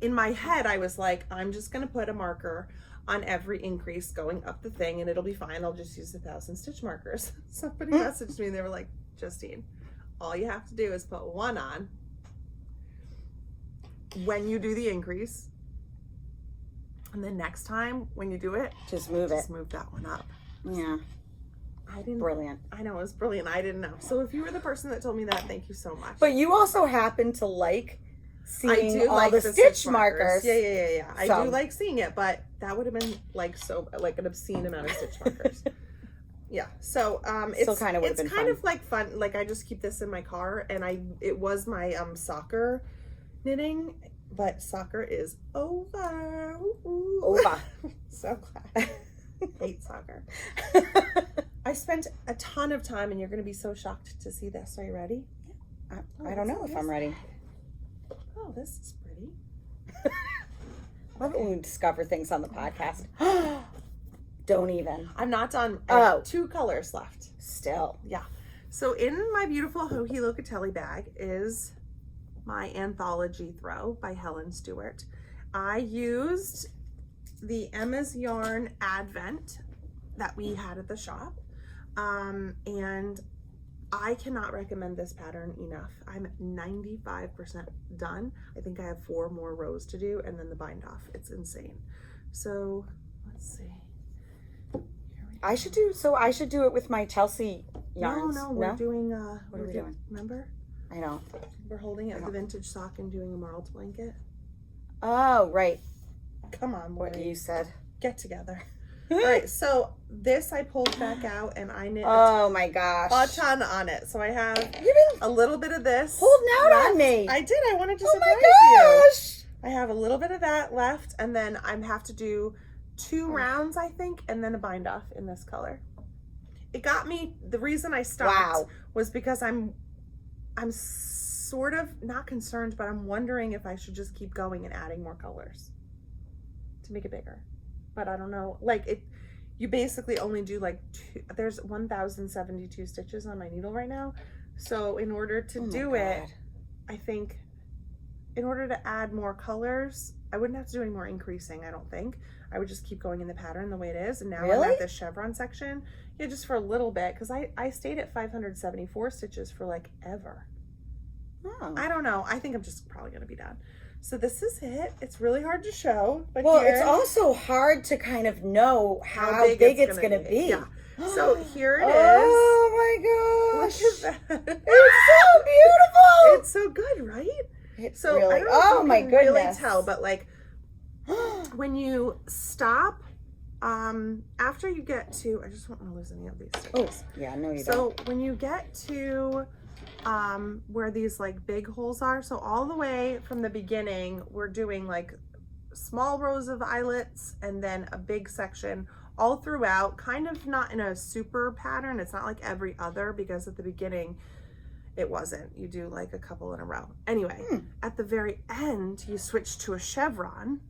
in my head, I was like, I'm just going to put a marker on every increase going up the thing and it'll be fine. I'll just use 1,000 stitch markers. Somebody messaged me and they were like, Justine, all you have to do is put one on when you do the increase. And then next time when you do it, just move that one up. Yeah. Brilliant. I know, it was brilliant. I didn't know. So if you were the person that told me that, thank you so much. But you also happen to like seeing all like the stitch markers. Yeah. I do like seeing it, but that would have been like an obscene amount of stitch markers. Yeah. So it's kind of like fun. Like I just keep this in my car, and it was my soccer knitting, but soccer is over. Ooh. Over. So glad. Hate soccer. I spent a ton of time, and you're going to be so shocked to see this. Are you ready? Yeah. I don't know if I'm ready. Oh, this is pretty. Love it when we discover things on the podcast. Don't even. I'm not done. Oh. 2 colors left. Still. Yeah. So in my beautiful Hohi Locatelli bag is my Anthology throw by Helen Stewart. I used the Emma's Yarn Advent that we had at the shop. And I cannot recommend this pattern enough. I'm 95% done. I think I have 4 more rows to do and then the bind off. It's insane. So let's see. I should do it with my Chelsea yarns. No, we're doing what are we doing? Remember? I know. We're holding it the vintage sock and doing a marled blanket. Oh, right. Come on, boy. What you said. Get together. All right, so this I pulled back out and I knit my gosh, a ton on it. So I have a little bit of this holding out left. on me. I did. I wanted to surprise you. I have a little bit of that left, and then I have to do 2 rounds, I think, and then a bind off in this color. It got me. The reason I stopped was because I'm sort of not concerned, but I'm wondering if I should just keep going and adding more colors to make it bigger. But I don't know, you basically only do there's 1,072 stitches on my needle right now. So in order to do it, I think in order to add more colors, I wouldn't have to do any more increasing, I don't think. I would just keep going in the pattern the way it is. And now I'm at the chevron section. Yeah, just for a little bit, because I stayed at 574 stitches for ever. Oh. I don't know. I think I'm just probably going to be done. So this is it. It's really hard to show, but it's also hard to kind of know how big it's going to be. Yeah. So here it is. Oh my gosh! Look at that! It's so beautiful. It's so good, right? It's so really. I don't know if you can really tell, but when you stop, after you get to, I just don't want to lose any of these stitches. Oh, yeah, no, you don't. So when you get to where these big holes are, so all the way from the beginning we're doing small rows of eyelets and then a big section all throughout, kind of not in a super pattern. It's not like every other, because at the beginning it wasn't. You do a couple in a row. Anyway, at the very end you switch to a chevron.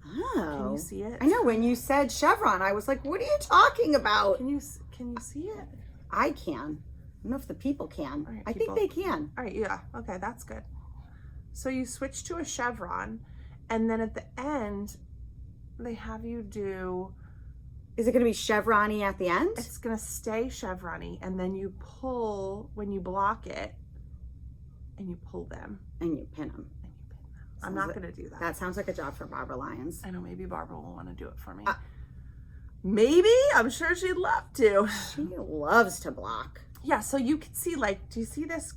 Oh, can you see it? I know, when you said chevron, I was like, what are you talking about? Can you see it? I can. I don't know if the people can. Right, I think they can. All right, yeah. Okay, that's good. So you switch to a chevron, and then at the end, they have you do... Is it going to be chevron-y at the end? It's going to stay chevron-y, and then you pull, when you block it, and you pull them. And you pin them. I'm not going to do that. That sounds like a job for Barbara Lyons. I know, maybe Barbara will want to do it for me. Maybe? I'm sure she'd love to. She loves to block. Yeah, so you can see, do you see this?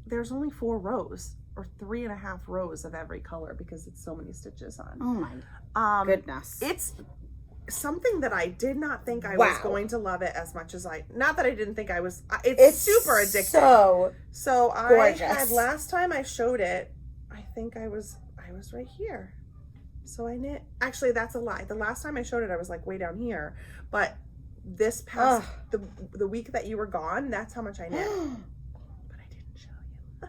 There's only 4 rows, or 3.5 rows of every color, because it's so many stitches on. Oh my goodness. It's something that I did not think I Wow. was going to love it as much as not that I didn't think I was, it's super addictive. So gorgeous. I had, last time I showed it, I think I was right here. So I knit, actually that's a lie. The last time I showed it, I was like way down here, but this past, the week that you were gone, that's how much I knit. But I didn't show you.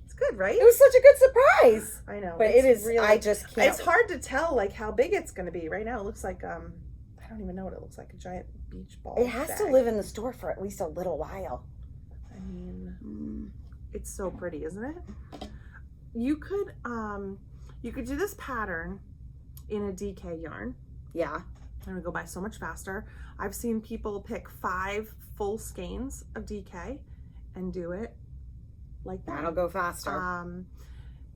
It's good, right? It was such a good surprise. I know. But it is, really, I just can't. It's hard to tell like how big it's going to be. Right now it looks like, I don't even know what it looks like, a giant beach ball. It has to live in the store for at least a little while. I mean, it's so pretty, isn't it? You could do this pattern in a DK yarn. Yeah. It would go by so much faster. I've seen people pick 5 full skeins of DK and do it like that. That'll go faster.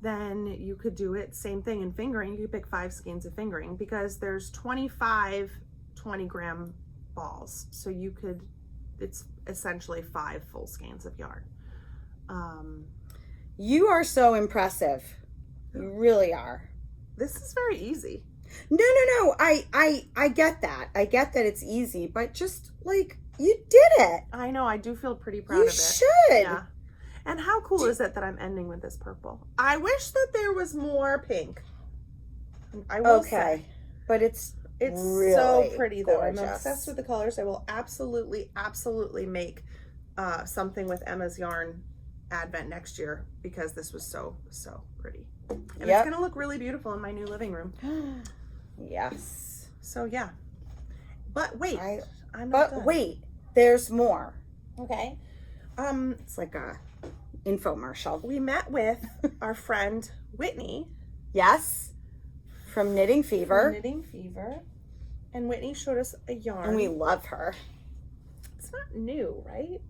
Then you could do it, same thing in fingering. You could pick 5 skeins of fingering because there's 25 20-gram balls. So you could, it's essentially 5 full skeins of yarn. You are so impressive. You really are. This is very easy. No. I get that. I get that it's easy, but just like you did it. I know. I do feel pretty proud of it. You should. Yeah. And how cool is it that I'm ending with this purple? I wish that there was more pink. I will say. But it's really so pretty though. gorgeous. I'm obsessed with the colors. I will absolutely make something with Emma's yarn advent next year because this was so pretty. And it's gonna look really beautiful in my new living room. Yes. So yeah. But wait, I'm not But done. wait, there's more. Okay. It's like a infomercial. We met with our friend Whitney. Yes. From Knitting Fever. Knitting Fever. And Whitney showed us a yarn. And we love her. It's not new, right?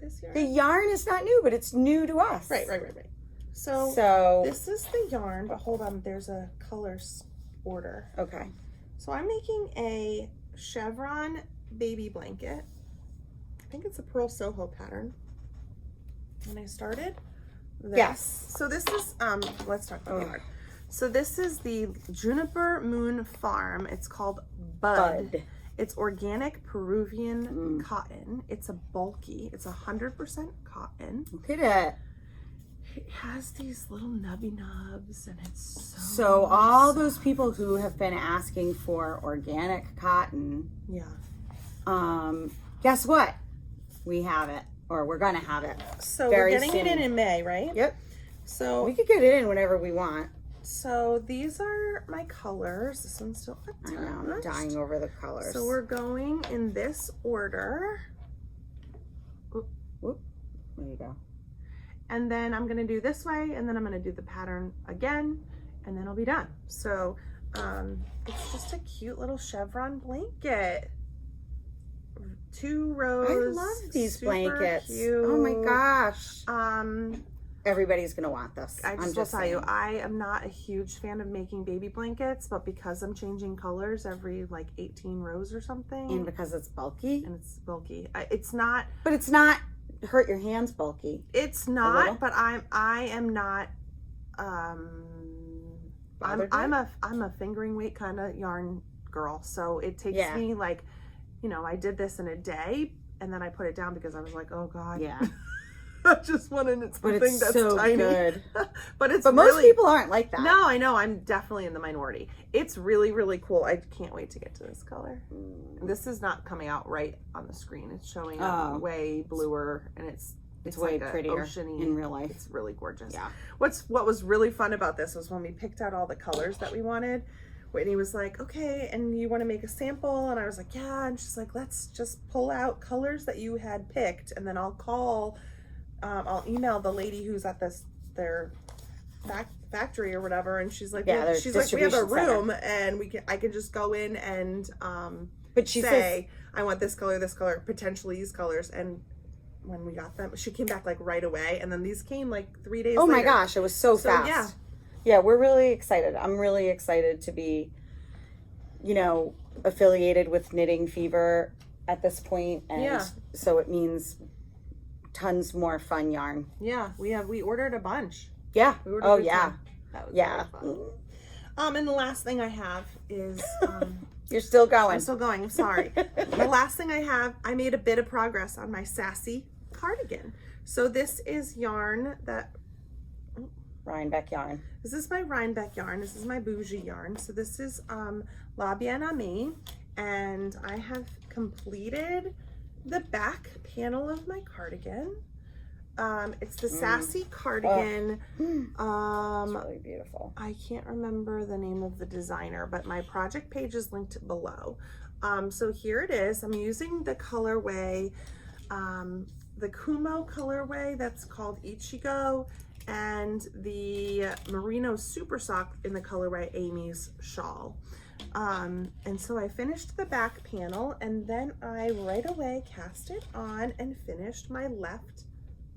This yarn? The yarn is not new, but it's new to us. Right. So this is the yarn, but hold on, there's a colors order. Okay. So I'm making a Chevron baby blanket. I think it's a Pearl Soho pattern. And I started this. Yes. So this is, let's talk about the yarn. So this is the Juniper Moon Farm. It's called Bud. It's organic Peruvian cotton. It's a bulky. It's 100% cotton. Look at it. It has these little nubby nubs and it's So all those people who have been asking for organic cotton, guess what? We have it, or we're gonna have it. So very we're getting soon. it in May, right? Yep. So we could get it in whenever we want. So these are my colors. This one's still I know, I'm dying over the colors. So we're going in this order. Whoop. There you go. And then I'm gonna do this way, and then I'm gonna do the pattern again, and then I'll be done. So it's just a cute little chevron blanket. 2 rows. I love these super blankets. Cute. Oh my gosh. Everybody's gonna want this. I just will tell you, I am not a huge fan of making baby blankets, but because I'm changing colors every like 18 rows or something. And because it's bulky. And it's bulky. It's not. But it's not hurt your hands bulky. It's not, but I am not, I'm a fingering weight kind of yarn girl. So it takes me like, I did this in a day and then I put it down because I was like, oh God. Yeah. I just want to knit something that's so tiny. Good. But most people aren't like that. No, I know. I'm definitely in the minority. It's really, really cool. I can't wait to get to this color. This is not coming out right on the screen. It's showing up way bluer, and it's way like prettier oceany in real life. It's really gorgeous. Yeah. What was really fun about this was when we picked out all the colors that we wanted. Whitney was like, okay, and you want to make a sample? And I was like, yeah. And she's like, let's just pull out colors that you had picked, and then I'll email the lady who's at their factory or whatever, and she's like, she's like, we have a room and I can just go in and but she say, I want this color, potentially these colors. And when we got them, she came back like right away, and then these came like 3 days later. Oh my gosh, it was so fast. Yeah, we're really excited. I'm really excited to be, affiliated with Knitting Fever at this point, and so it means tons more fun yarn. Yeah, we ordered a bunch. Yeah. We ordered yeah. That was really fun. And the last thing I have is You're still going. I'm still going. I'm sorry. The last thing I have, I made a bit of progress on my Sassy cardigan. So this is yarn that... Rhinebeck yarn. This is my Rhinebeck yarn. This is my bougie yarn. So this is La Bien Aimee. And I have completed the back panel of my cardigan. It's the Sassy cardigan. It's really beautiful. I can't remember the name of the designer, but my project page is linked below. So here it is. I'm using the colorway, the Kumo colorway that's called Ichigo, and the Merino Super Sock in the colorway Aimee's Shawl. And so I finished the back panel, and then I right away cast it on and finished my left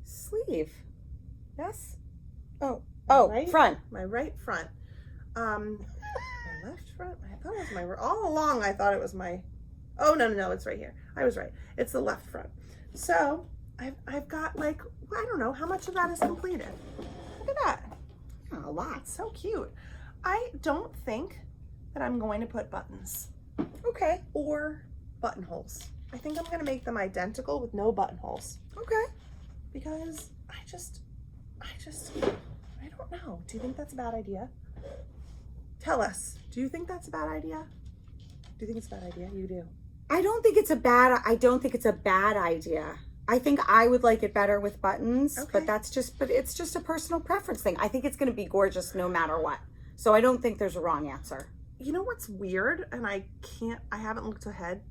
sleeve. Yes. Oh, right, front. My right front. My left front. I thought it was my. All along, I thought it was my. Oh no, it's right here. I was right. It's the left front. So I've got like, I don't know how much of that is completed. Look at that. Oh, a lot. It's so cute. I don't think that I'm going to put buttons. Okay. Or buttonholes. I think I'm going to make them identical with no buttonholes. Okay. Because I don't know. Do you think that's a bad idea? Tell us. Do you think that's a bad idea? Do you think it's a bad idea? You do. I don't think it's a bad idea. I think I would like it better with buttons, Okay. but it's just a personal preference thing. I think it's going to be gorgeous no matter what. So I don't think there's a wrong answer. You know what's weird? And I haven't looked ahead.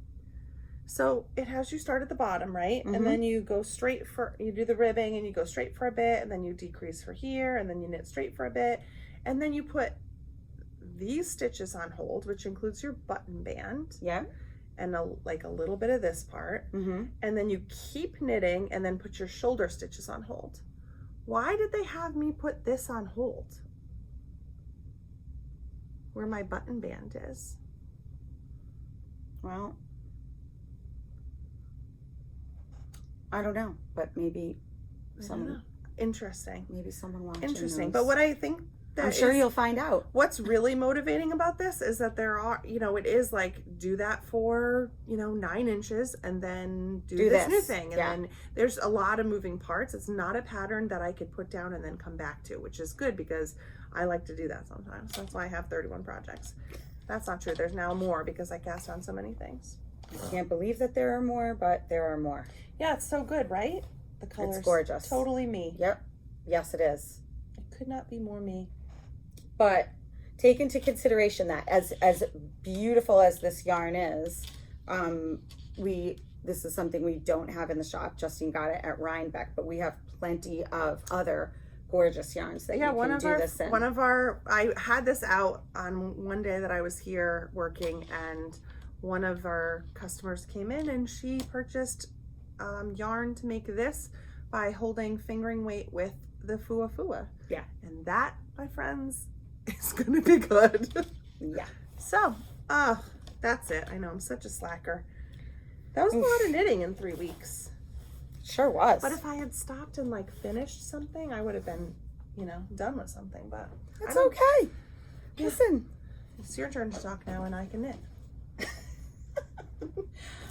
So it has you start at the bottom, right? Mm-hmm. And then you go straight you do the ribbing and you go straight for a bit, and then you decrease for here, and then you knit straight for a bit. And then you put these stitches on hold, which includes your button band. Yeah. And a little bit of this part. Mm-hmm. And then you keep knitting and then put your shoulder stitches on hold. Why did they have me put this on hold? Where my button band is. Well, I don't know, but maybe Interesting. Maybe someone watching Interesting. knows. But what I think that I'm sure you'll find out. What's really motivating about this is that there are, it is like, do that for, 9 inches and then do this new thing. And then there's a lot of moving parts. It's not a pattern that I could put down and then come back to, which is good because I like to do that sometimes. That's why I have 31 projects. That's not true. There's now more because I cast on so many things. I can't believe that there are more, but there are more. Yeah, it's so good, right? The color's It's gorgeous. Totally me. Yep. Yes, it is. It could not be more me. But take into consideration that as beautiful as this yarn is, this is something we don't have in the shop. Justine got it at Rhinebeck, but we have plenty of other gorgeous yarns that you can do this in. I had this out on one day that I was here working, and one of our customers came in and she purchased yarn to make this by holding fingering weight with the Fuwa. Yeah. And that, my friends, is gonna be good. Yeah. So, that's it. I know I'm such a slacker. That was a lot of knitting in 3 weeks. Sure was. But if I had stopped and finished something, I would have been, done with something. But it's okay. Yeah. Listen, it's your turn to talk now, and I can knit.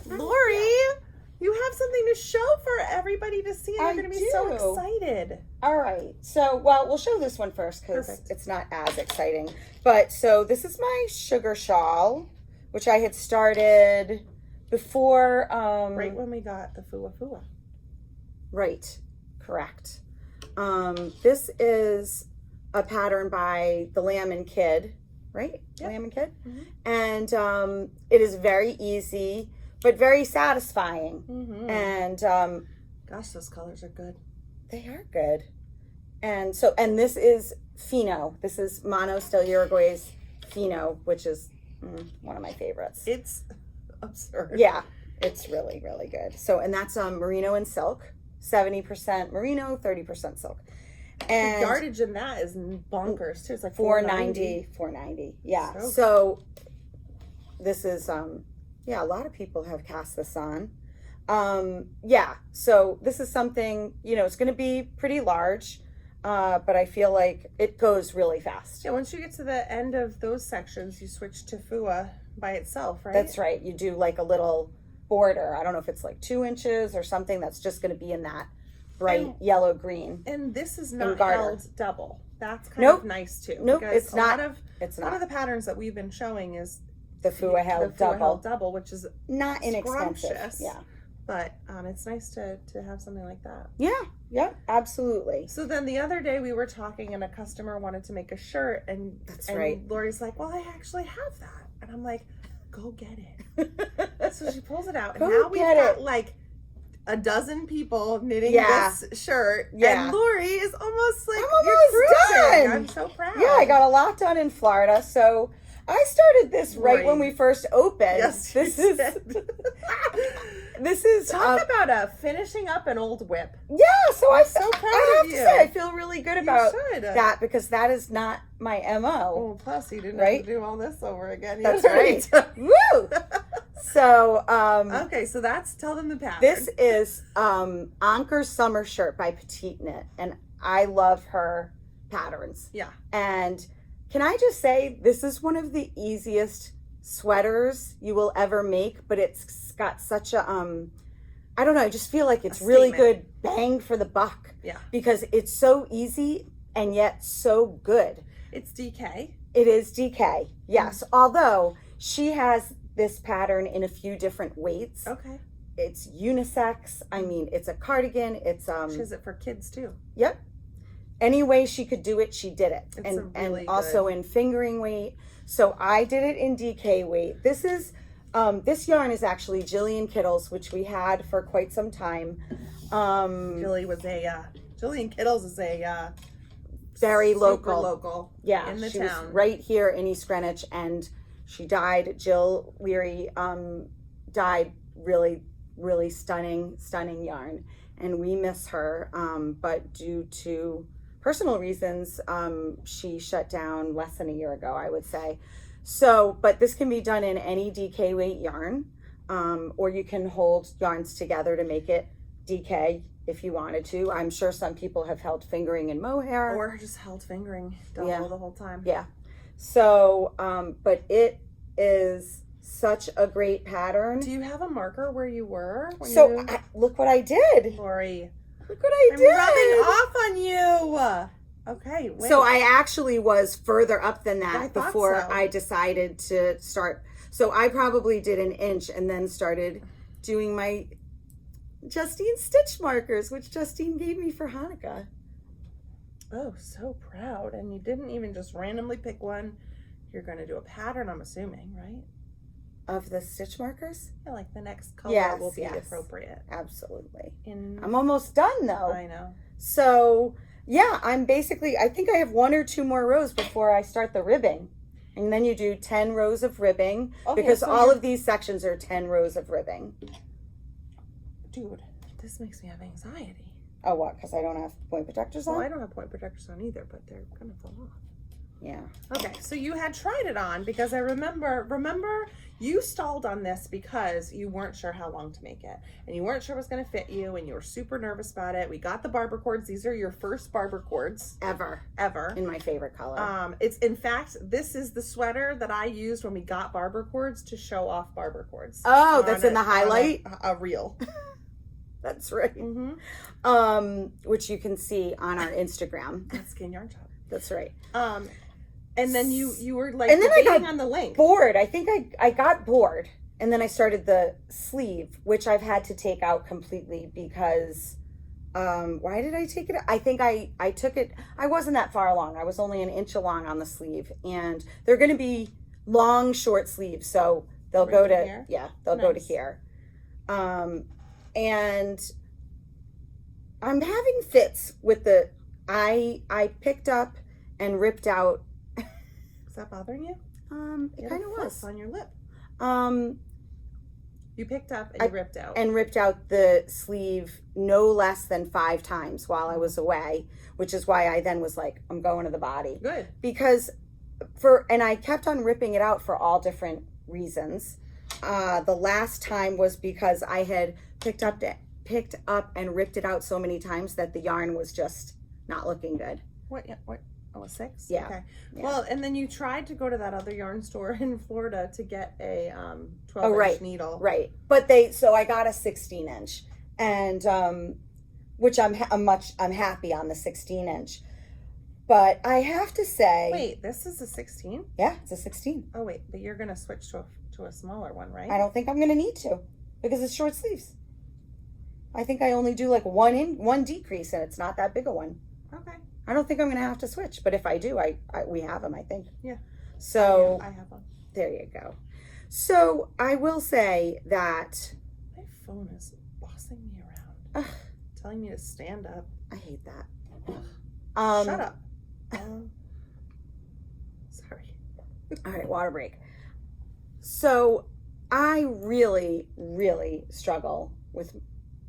Lori, you have something to show for everybody to see, and they're going to be so excited. All right. So, we'll show this one first because it's not as exciting. But so this is my sugar shawl, which I had started before. Right when we got the Fuwa. Right. Correct. This is a pattern by the Lamb and Kid, right? Yep. Lamb and Kid. Mm-hmm. And it is very easy, but very satisfying. Mm-hmm. And gosh, those colors are good. They are good. And so, and this is Fino. This is Mono Stel Uruguay's Fino, which is one of my favorites. It's absurd. Yeah, it's really, really good. So, and that's merino and silk. 70% merino, 30% silk. And the yardage in that is bonkers too. It's like $490. Yeah. So this is a lot of people have cast this on. So this is something, it's going to be pretty large. but I feel like it goes really fast. Yeah, once you get to the end of those sections, you switch to Fuwa by itself, right? That's right. You do like a little border. I don't know if it's like 2 inches or something that's just going to be in that bright yellow green. And this is not held double. That's kind Nope. of nice too. Nope, because it's not. A lot of the patterns that we've been showing is The Fuwa held double, which is not inexpensive. Yeah. But it's nice to have something like that. Yeah, absolutely. So then the other day we were talking and a customer wanted to make a shirt and Lori's like, well, I actually have that. And I'm like, go get it. So she pulls it out and now we've got like a dozen people knitting this shirt. Yeah. And Lori is almost like, I'm almost done. I'm so proud. Yeah, I got a lot done in Florida. So I started this right when we first opened. Yes, this is talk about finishing up an old whip. Yeah, so I'm so proud I have of you. to say I feel really good about that because that is not my MO. Oh, plus you didn't have to do all this over again. That's right. Woo! So okay, so tell them the pattern. This is Anker's Summer Shirt by Petite Knit, and I love her patterns. Yeah. And can I just say, this is one of the easiest sweaters you will ever make, but it's got such a, I don't know, I just feel like it's really good bang for the buck. Yeah. Because it's so easy and yet so good. It's DK. It is DK, yes. Although she has this pattern in a few different weights. Okay. It's unisex. I mean, it's a cardigan. It's She has it for kids too. Yep. Any way she could do it, she did it. It's and also in fingering weight. So I did it in DK weight. This is this yarn is actually Jillian Kittles, which we had for quite some time. Jillian Kittles is a very super local. Yeah, in the she town. was right here in East Greenwich, and she died. Jill Leary died. Really, really stunning yarn, and we miss her. But due to personal reasons, she shut down less than a year ago, I would say. So, but this can be done in any DK weight yarn, or you can hold yarns together to make it DK if you wanted to. I'm sure some people have held fingering and mohair. Or just held fingering double the whole time. Yeah. So, but it is such a great pattern. Do you have a marker where you were? Look what I did. Lori. Look what I did. I'm rubbing off on you. Okay, wait. So I actually was further up than that before so. I decided to start. So I probably did an inch and then started doing my Justine stitch markers, which Justine gave me for Hanukkah. Oh, so proud. And you didn't even just randomly pick one. You're going to do a pattern, I'm assuming, right? Of the stitch markers? Yeah, like the next color will be appropriate. Absolutely. I'm almost done though. I know. So yeah, I think I have 1 or 2 more rows before I start the ribbing. And then you do 10 rows of ribbing because all of these sections are 10 rows of ribbing. Dude, this makes me have anxiety. Oh, what? Because I don't have point protectors on? Well, I don't have point protectors on either, but they're going to fall off. Yeah. Okay, so you had tried it on because I remember you stalled on this because you weren't sure how long to make it. And you weren't sure it was going to fit you and you were super nervous about it. We got the barber cords. These are your first barber cords. Ever. In my favorite color. It's in fact, this is the sweater that I used when we got barber cords to show off barber cords. Oh, that's in the highlight? A reel. That's right. Which you can see on our Instagram. At Skein Yarnshop. That's right. And then you were like and then I got on the link. Bored. I think I got bored. And then I started the sleeve, which I've had to take out completely because why did I take it? I think I took it. I wasn't that far along. I was only an inch along on the sleeve. And they're going to be long, short sleeves. So they'll go to here? Yeah, they'll go to here. And I'm having fits with the I picked up and ripped out. Is that bothering you? It kind of was on your lip. You picked up and you ripped out. And ripped out the sleeve no less than 5 times while I was away, which is why I then was like, I'm going to the body. Good. Because and I kept on ripping it out for all different reasons. The last time was because I had picked up and ripped it out so many times that the yarn was just not looking good. What? Oh, a 6? Yeah. Okay. Yeah. Well, and then you tried to go to that other yarn store in Florida to get a 12-inch right. needle. Right. But so I got a 16-inch, and which I'm happy on the 16-inch. But I have to say, wait, this is a 16? Yeah, it's a 16. Oh wait, but you're gonna switch to a smaller one, right? I don't think I'm gonna need to, because it's short sleeves. I think I only do like one decrease, and it's not that big a one. Okay. I don't think I'm gonna have to switch, but if I do, we have them, I think. Yeah. So I have one. There you go. So I will say that My phone is bossing me around, ugh, telling me to stand up. I hate that. Shut up. Sorry. All right, water break. So I really, really struggle with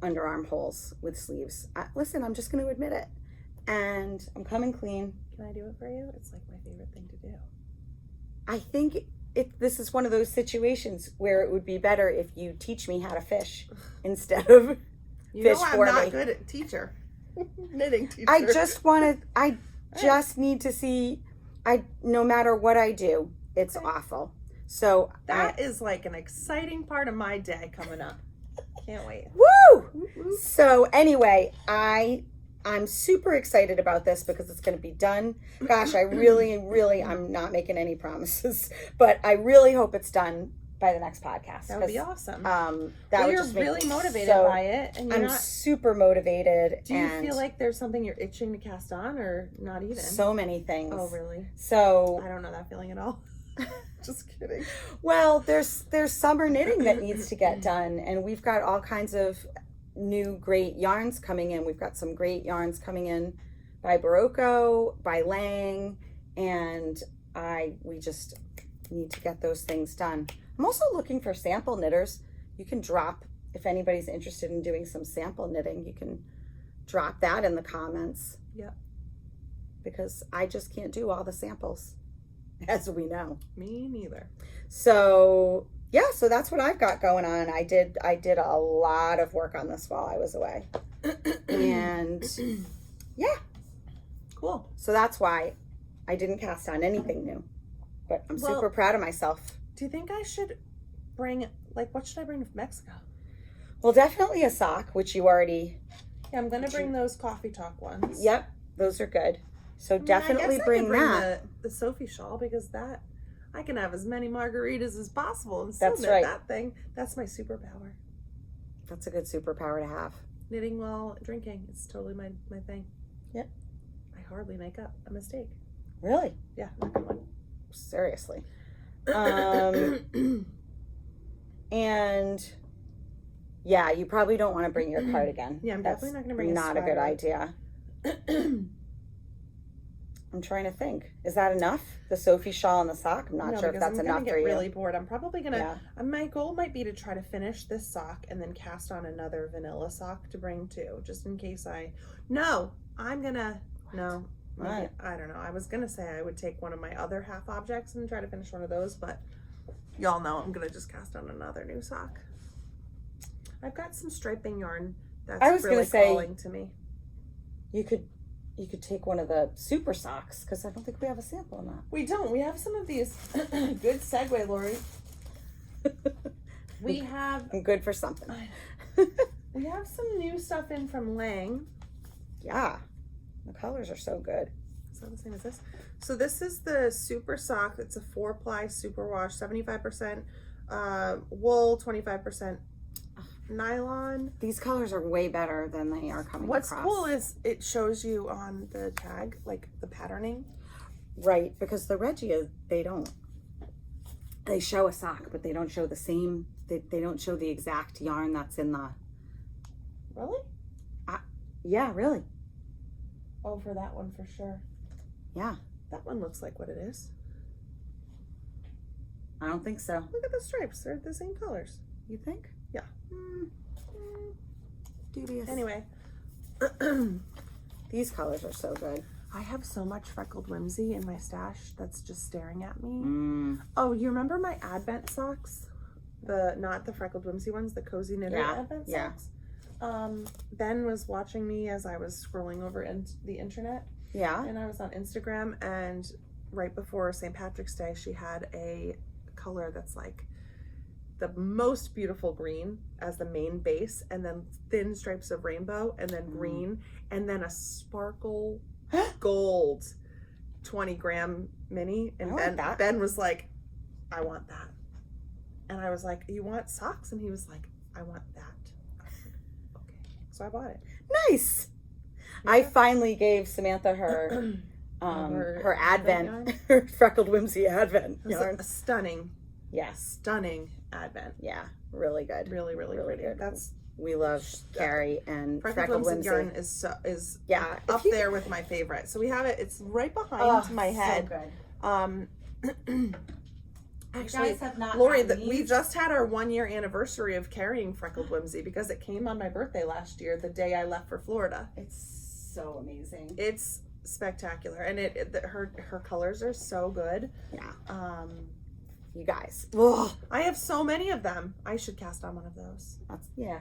underarm holes with sleeves. Listen, I'm just going to admit it. And I'm coming clean. Can I do it for you? It's like my favorite thing to do. I think this is one of those situations where it would be better if you teach me how to fish instead of fish for me. I'm not good at teacher. Knitting teacher. I just need to see, no matter what I do, it's awful. So that is like an exciting part of my day coming up. Can't wait. Woo! So anyway, I'm super excited about this because it's going to be done. Gosh, I really, really, I'm not making any promises, but I really hope it's done by the next podcast. That would be awesome. That would you're just make really motivated so, by it, and I'm super motivated. Do you feel like there's something you're itching to cast on, or not even? So many things. Oh, really? So I don't know that feeling at all. Just kidding. Well, there's summer knitting that needs to get done, and we've got all kinds of new great yarns coming in. We've got some great yarns coming in by Barocco, by Lang, and we just need to get those things done. I'm also looking for sample knitters. You can drop, if anybody's interested in doing some sample knitting, you can drop that in the comments. Yep. Because I just can't do all the samples, as we know. Me neither. So yeah, so that's what I've got going on. I did a lot of work on this while I was away. And yeah. Cool. So that's why I didn't cast on anything new. But I'm super proud of myself. Do you think I should bring, what should I bring from Mexico? Well, definitely a sock, which you already... Yeah, I'm going to bring those Coffee Talk ones. Yep, those are good. So definitely bring that. The Sophie shawl, because that, I can have as many margaritas as possible and still knit that thing. That's my superpower. That's a good superpower to have. Knitting while drinking. It's totally my thing. Yep. I hardly make up a mistake. Really? Yeah, not gonna lie. Seriously. And yeah, you probably don't want to bring your cardigan. Yeah, I'm definitely not going to bring not a good idea. I'm trying to think. Is that enough? The Sophie shawl and the sock? I'm not sure if that's enough for you. I'm really bored. I'm probably going to... My goal might be to try to finish this sock and then cast on another vanilla sock to bring too, just in case I'm going to... No. Maybe, I don't know. I was going to say I would take one of my other half objects and try to finish one of those, but y'all know I'm going to just cast on another new sock. I've got some striping yarn that's really calling to me. You could take one of the super socks, because I don't think we have a sample of that. We don't. We have some of these. Good segue, Lori. I'm good for something. We have some new stuff in from Lang. Yeah. The colors are so good. Is that the same as this? So this is the super sock. It's a 4-ply superwash, 75% wool, 25% nylon. These colors are way better than they are coming across. What's cool is it shows you on the tag, like the patterning. Right, because the Regia, they show a sock, but they don't show the same, they don't show the exact yarn that's in the... Really? Yeah, really. Oh, for that one for sure. Yeah. That one looks like what it is. I don't think so. Look at the stripes. They're the same colors. You think? Yeah. Dubious. Anyway. These colors are so good. I have so much freckled whimsy in my stash that's just staring at me. Oh, you remember my Advent socks? Not the freckled whimsy ones, the cozy knitted Advent socks? Ben was watching me as I was scrolling over the internet. Yeah. And I was on Instagram, and right before St. Patrick's Day, she had a color that's like the most beautiful green as the main base, and then thin stripes of rainbow, and then green, and then a sparkle gold 20-gram mini. And Ben was like, I want that. And I was like, you want socks? And he was like, I want that. I was like, okay. So I bought it. Nice. Yeah. I finally gave Samantha her her Advent, her Freckled Whimsy Advent yarn. A stunning. Yeah. Stunning Advent. Yeah. Really good. Really, really, really good. We love Carrie and Freckled Whimsy yarn is up there with my favorite. So we have it. It's right behind my head. So good. Actually, Lori, we just had our 1-year anniversary of carrying Freckled Whimsy because it came on my birthday last year, the day I left for Florida. It's so amazing. It's spectacular, and her colors are so good. Yeah. You guys. Ugh, I have so many of them. I should cast on one of those. Yeah.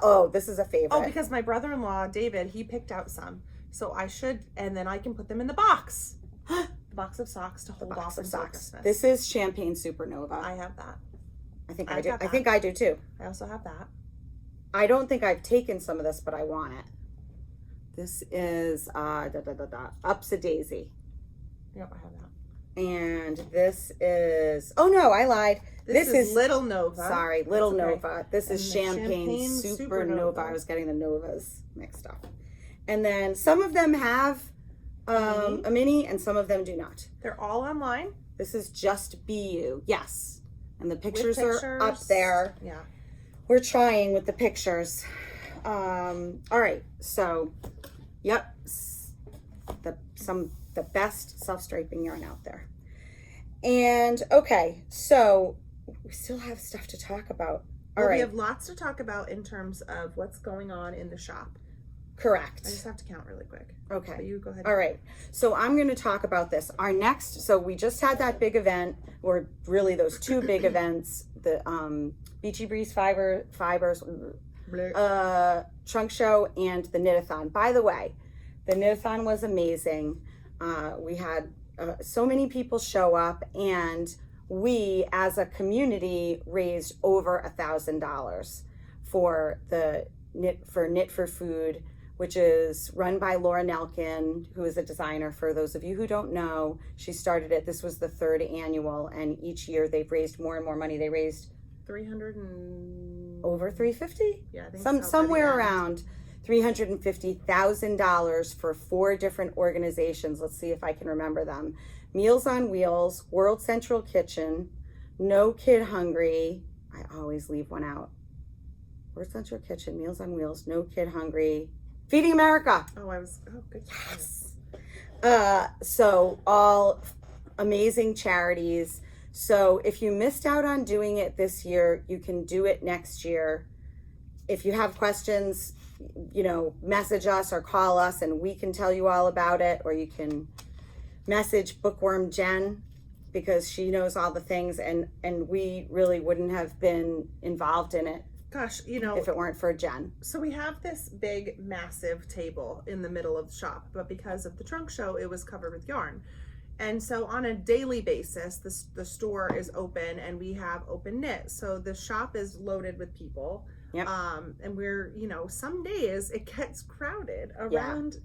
Oh, this is a favorite. Oh, because my brother-in-law, David, he picked out some. So I should, and then I can put them in the box. The box of socks to hold off until Christmas. This is Champagne Supernova. I have that. I think I do. I think I do too. I also have that. I don't think I've taken some of this, but I want it. This is Ups a Daisy. Yep, I have that. And this is, oh no, I lied. This is Little Nova. Sorry, Little Nova. This is Champagne Supernova. I was getting the Novas mixed up. And then some of them have a mini and some of them do not. They're all online. This is Just Be You. Yes. And the pictures are up there. Yeah. We're trying with the pictures. All right. So, yep. The best self-striping yarn out there. And okay, so we still have stuff to talk about. All right. We have lots to talk about in terms of what's going on in the shop. Correct. I just have to count really quick. Okay. But you go ahead. All right. So I'm going to talk about this. Our next, so we just had that big event, or really those two big events, the Beachy Breeze Fibers, Trunk Show, and the Knitathon. By the way, the Knitathon was amazing. We had so many people show up, and we as a community raised over $1,000 for the Knit for Food, which is run by Laura Nelkin, who is a designer. For those of you who don't know, she started it. This was the 3rd annual, and each year they've raised more and more money. They raised over 350. Yeah, I think somewhere around $350,000 for 4 different organizations. Let's see if I can remember them. Meals on Wheels, World Central Kitchen, No Kid Hungry. I always leave one out. World Central Kitchen, Meals on Wheels, No Kid Hungry, Feeding America. Good. Yes. So all amazing charities. So if you missed out on doing it this year, you can do it next year. If you have questions, message us or call us and we can tell you all about it, or you can message Bookworm Jen because she knows all the things, and we really wouldn't have been involved in it. Gosh, if it weren't for Jen. So we have this big, massive table in the middle of the shop, but because of the trunk show, it was covered with yarn. And so on a daily basis, the store is open and we have open knit. So the shop is loaded with people. Yep. And we're, some days it gets crowded around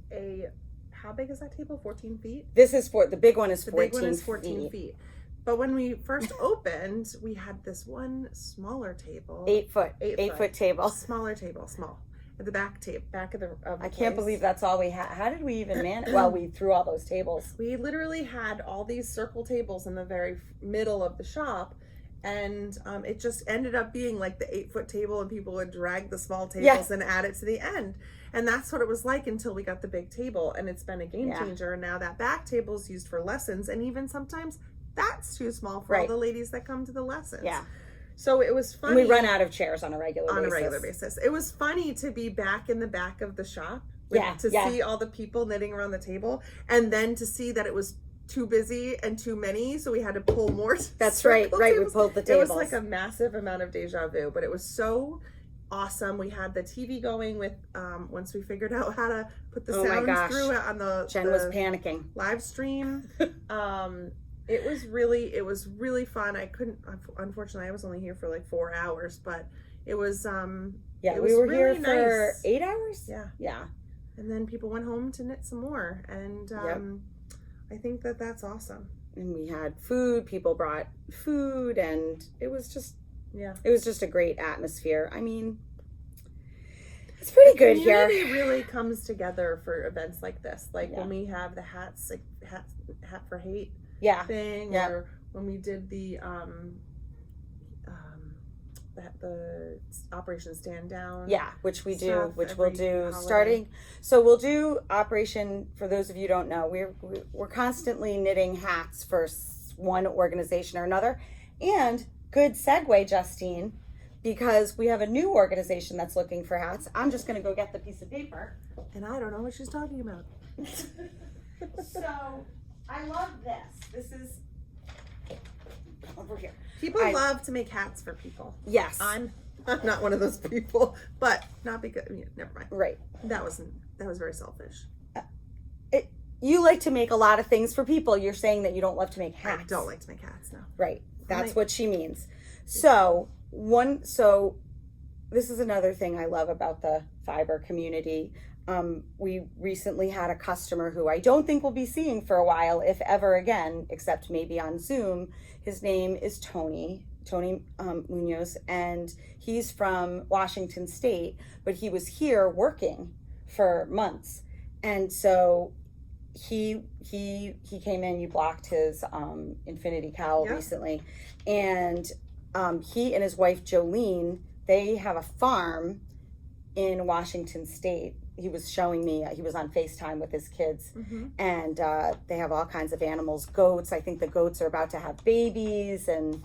how big is that table? 14 feet? The big one is 14 feet. The big one is 14 feet. But when we first opened, we had this one smaller table. 8 foot table. Smaller table, small. At the back of the I can't believe that's all we had. How did we even manage? Well, we threw all those tables. We literally had all these circle tables in the very middle of the shop. And it just ended up being like the 8 foot table, and people would drag the small tables and add it to the end. And that's what it was like until we got the big table. And it's been a game changer. And now that back table is used for lessons. And even sometimes that's too small for all the ladies that come to the lessons. Yeah. So it was funny. And we run out of chairs on a regular basis. It was funny to be back in the back of the shop. See all the people knitting around the table. And then to see that it was too busy and too many, so we had to pull more. That's right. We pulled the tables. It was like a massive amount of deja vu, but it was so awesome. We had the TV going with once we figured out how to put the sounds through it on the Jen was panicking live stream. It was really fun. Unfortunately I was only here for like 4 hours, but it was we were really here for 8 hours. Yeah. And then people went home to knit some more, and I think that's awesome. And we had food. People brought food, and it was just a great atmosphere. I mean, it's pretty good here. The community really comes together for events like this. Like when we have the hats, like hat for hate thing, or when we did the Operation Stand Down. Which we'll do starting. So we'll do Operation, for those of you who don't know, we're constantly knitting hats for one organization or another. And good segue, Justine, because we have a new organization that's looking for hats. I'm just going to go get the piece of paper. And I don't know what she's talking about. So I love this. This is over here. People love to make hats for people. Yes. I'm not one of those people, but not because, never mind. Right. That was very selfish. You like to make a lot of things for people. You're saying that you don't love to make hats. I don't like to make hats, no. Right. That's what she means. So this is another thing I love about the fiber community. We recently had a customer who I don't think we'll be seeing for a while, if ever again, except maybe on Zoom. His name is Tony Munoz, and he's from Washington State, but he was here working for months. And so he came in, you blocked his infinity cowl recently, and he and his wife Jolene, they have a farm in Washington State. He was showing me, he was on FaceTime with his kids, and they have all kinds of animals, goats. I think the goats are about to have babies, and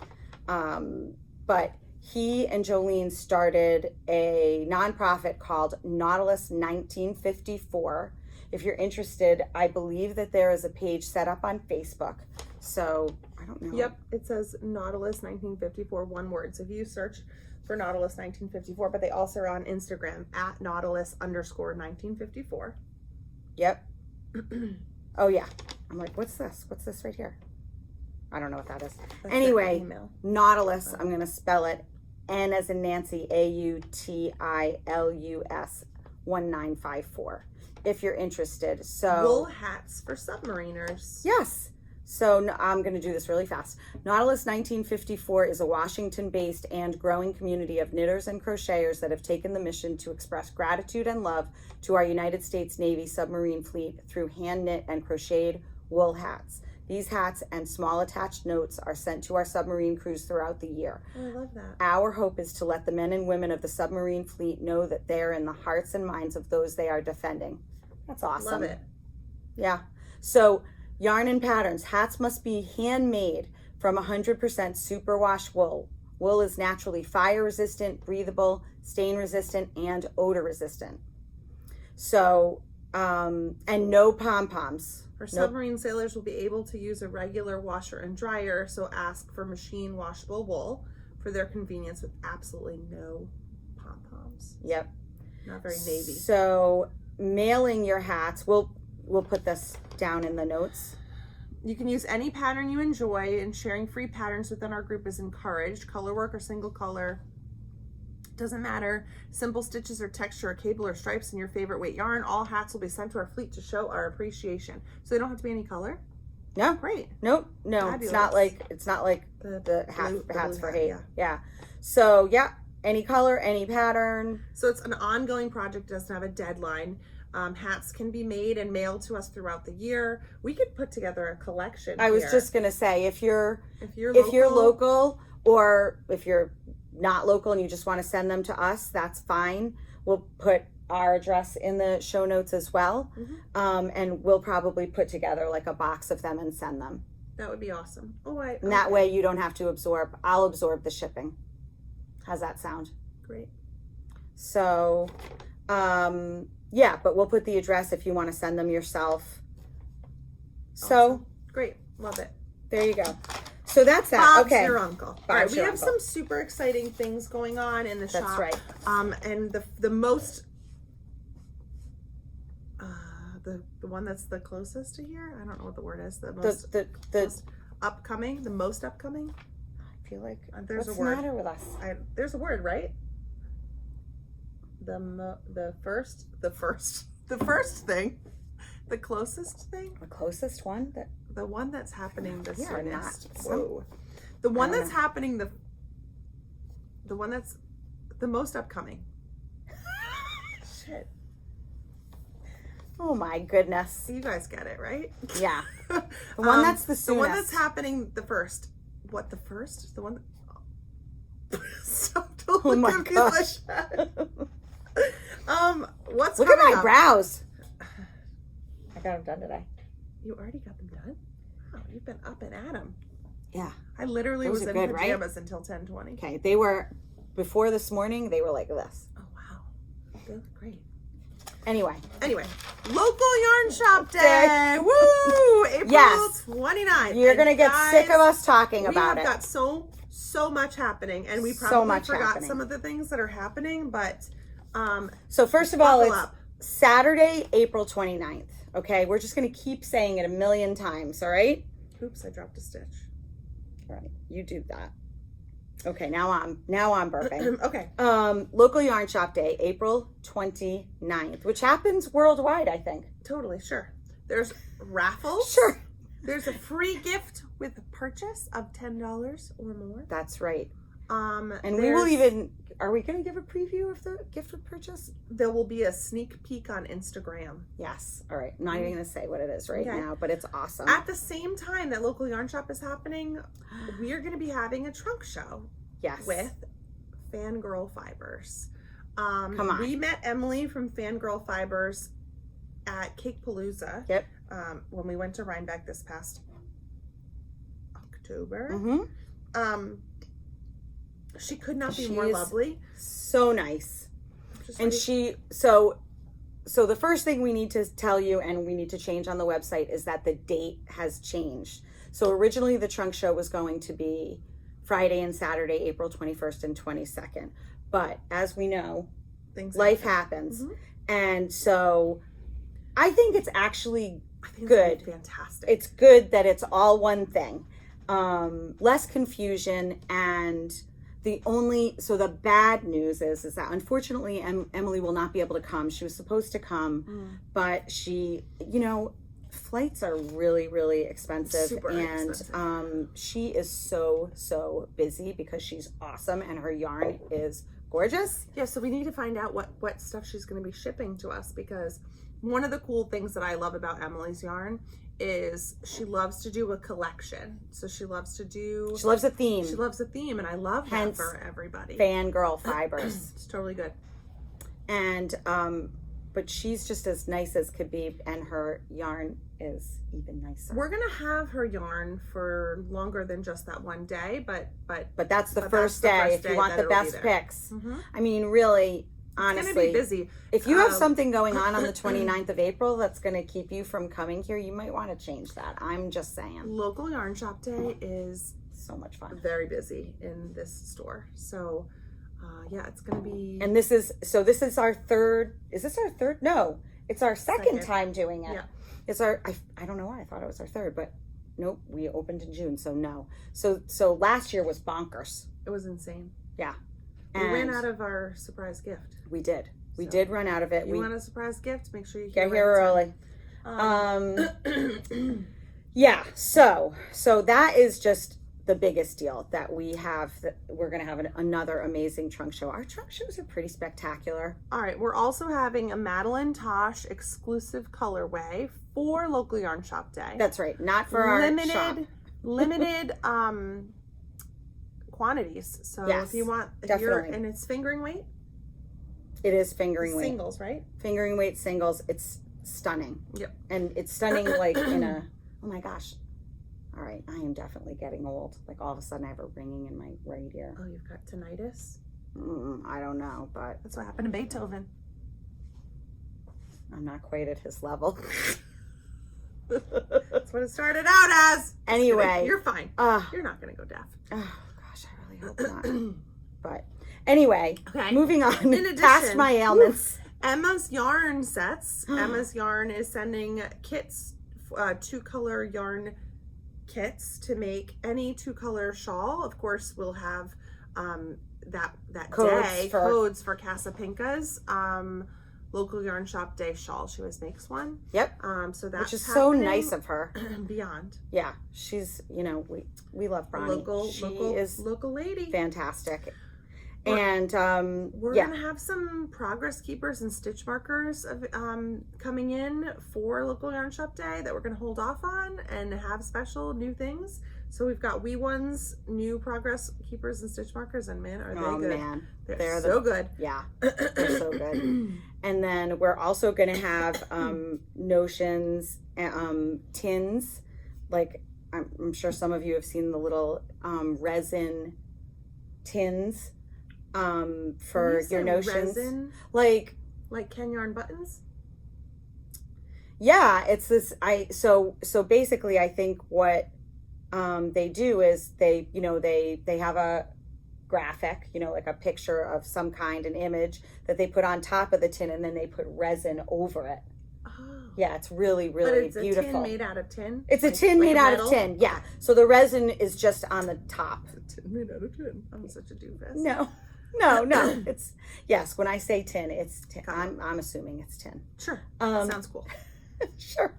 but he and Jolene started a nonprofit called Nautilus 1954. If you're interested, I believe that there is a page set up on Facebook. So I don't know. Yep, it says Nautilus 1954, one word. So if you search for Nautilus 1954, but they also are on Instagram at Nautilus_1954. Yep. Oh yeah. I'm like, what's this? What's this right here? I don't know what that is. That's anyway, Nautilus, I'm going to spell it N as in Nancy, AUTILUS 1954. If you're interested. So wool hats for submariners. Yes. So I'm going to do this really fast. Nautilus 1954 is a Washington-based and growing community of knitters and crocheters that have taken the mission to express gratitude and love to our United States Navy submarine fleet through hand-knit and crocheted wool hats. These hats and small attached notes are sent to our submarine crews throughout the year. Oh, I love that. Our hope is to let the men and women of the submarine fleet know that they are in the hearts and minds of those they are defending. That's awesome. Love it. Yeah. So yarn and patterns. Hats must be handmade from 100% superwash wool. Wool is naturally fire resistant, breathable, stain resistant, and odor resistant. So, and no pom-poms. Our submarine sailors will be able to use a regular washer and dryer, so ask for machine washable wool for their convenience with absolutely no pom-poms. Yep. Not very Navy. So mailing your hats, we'll put this down in the notes. You can use any pattern you enjoy, and sharing free patterns within our group is encouraged. Color work or single color, doesn't matter. Simple stitches or texture or cable or stripes in your favorite weight yarn. All hats will be sent to our fleet to show our appreciation. So they don't have to be any color? No. Great. Nope. No. Fabulous. It's not like the hats for hate. Yeah. Yeah. So yeah, any color, any pattern. So it's an ongoing project. It doesn't have a deadline. Hats can be made and mailed to us throughout the year. We could put together a collection. I was just gonna say, if you're local, or if you're not local and you just want to send them to us, that's fine. We'll put our address in the show notes as well. And we'll probably put together like a box of them and send them. That would be awesome. And that way you don't have to absorb. I'll absorb the shipping. How's that sound? Great. So, yeah, but we'll put the address if you want to send them yourself. Awesome. So great. Love it. There you go. So that's that. Bob's Okay. your uncle. Bob's All right, we your have uncle. some super exciting things going on in the shop. That's right. And the most, the one that's the closest to here. I don't know what the word is. The most most upcoming. The most upcoming. I feel like there's what's a word. the matter with us? There's a word, right? The first thing, the closest thing. The closest one that. The one that's happening the Yeah, soonest. not Whoa. The one that's know. happening the one that's the most upcoming. Shit. Oh my goodness. You guys get it, right? Yeah. The one that's the soonest. The one that's happening the first. What, the first? The one that... Stop, don't Oh look my at me gosh. like that. What's Look at coming my up? brows. I got them done today. You already got them done? Wow, you've been up and at 'em. Yeah. I literally Those was are in good, right? pajamas until 10:20. Okay. They were, before this morning, they were like this. Oh, wow. They look great. Anyway. Local yarn shop day. Woo! April Yes. 29th. You're And going to get guys, sick of us talking about We it. have got so much happening, and we So probably much forgot happening. some of the things that are happening, but So first of all, buckle it's up. Saturday, April 29th. Okay. We're just going to keep saying it a million times. All right. Oops, I dropped a stitch. All right. You do that. Okay. Now I'm burping. Okay. Local Yarn Shop Day, April 29th, which happens worldwide, I think. Totally, sure. There's raffles. Sure. There's a free gift with a purchase of $10 or more. That's right. And we there's- will even, are we going to give a preview of the gift with purchase? There will be a sneak peek on Instagram. Yes. All right. I'm not even going to say what it is right Okay. now, but it's awesome. At the same time that Local Yarn Shop is happening, we are going to be having a trunk show Yes. with Fangirl Fibers. Come on. We met Emily from Fangirl Fibers at Cake Palooza. Yep. When we went to Rhinebeck this past October. Mm-hmm. She could not be She more is lovely. So nice. Just And ready- so the first thing we need to tell you and we need to change on the website is that the date has changed. So originally the trunk show was going to be Friday and Saturday, April 21st and 22nd. But as we know, things life happen. happens. Mhm. And so I think it's actually I think good. it's fantastic. It's good that it's all one thing. Less confusion, and the bad news is that unfortunately Emily will not be able to come. She was supposed to come, but she, flights are really, really expensive. Super expensive. She is so busy because she's awesome and her yarn is gorgeous. Yeah, so we need to find out what stuff she's going to be shipping to us, because one of the cool things that I love about Emily's yarn is she loves to do a collection. So she loves a theme. She loves a theme, and I love that for everybody. Fangirl Fibers. It's totally good. And but she's just as nice as could be, and her yarn is even nicer. We're gonna have her yarn for longer than just that one day, but that's the but first that's the day first if you day want that the it'll be best there. picks. Mhm. I mean, really, It's gonna honestly, be busy. if you have something going on the 29th of April that's going to keep you from coming here, you might want to change that. I'm just saying. Local Yarn Shop Day is So much fun. very busy in this store. So yeah, it's gonna be. And this is our third. Is this our third? No, it's our second time doing it. Yeah. It's our. I don't know why I thought it was our third, but nope. We opened in June, so no. So last year was bonkers. It was insane. Yeah. We ran out of our surprise gift. We did. We So, did run out of it. You want a surprise gift? Make sure you get right here on early. time. Yeah. So that is just the biggest deal that we have. That we're gonna have another amazing trunk show. Our trunk shows are pretty spectacular. All right, we're also having a Madelinetosh exclusive colorway for Local Yarn Shop Day. That's right. Not for our shop. Limited quantities. So Yes, if you want, definitely. and it's fingering weight. It is fingering weight. Singles, right? Fingering weight singles. It's stunning. Yep. And it's stunning like in a. Oh my gosh. All right, I am definitely getting old. Like all of a sudden I have a ringing in my right ear. Oh, you've got tinnitus? I don't know, but That's what happened to Beethoven. I'm not quite at his level. That's what it started out as. Anyway. You're fine. You're not going to go deaf. Oh, gosh, I really hope not. But anyway, Okay. moving on. In addition, past my ailments. Emma's Yarn sets. Emma's Yarn is sending kits, 2-color yarn kits to make any 2-color shawl. Of course, we'll have that codes for Casa Pinka's local yarn shop day shawl. She always makes one. Yep. So that's which is so nice of her. Beyond. Yeah, she's we love Bronnie. Local lady. Fantastic. And we're gonna have some progress keepers and stitch markers coming in for local yarn shop day that we're gonna hold off on and have special new things. So we've got Wee Ones new progress keepers and stitch markers, and man, are they good? Man. They're so good. Yeah, they're so good. And then we're also gonna have notions, tins. Like I'm sure some of you have seen the little resin tins for your notions. Resin? Like Ken Yarn buttons? Yeah, it's this so basically I think what they do is they have a graphic, like a picture of some kind, an image that they put on top of the tin, and then they put resin over it. Oh. Yeah, it's really, really beautiful. It's a tin made out of tin? It's a tin made out of tin, yeah. So the resin is just on the top. It's a tin made out of tin. I'm such a doofus. No. It's, yes, when I say tin, it's tin. I'm assuming it's tin. Sure. Sounds cool. Sure.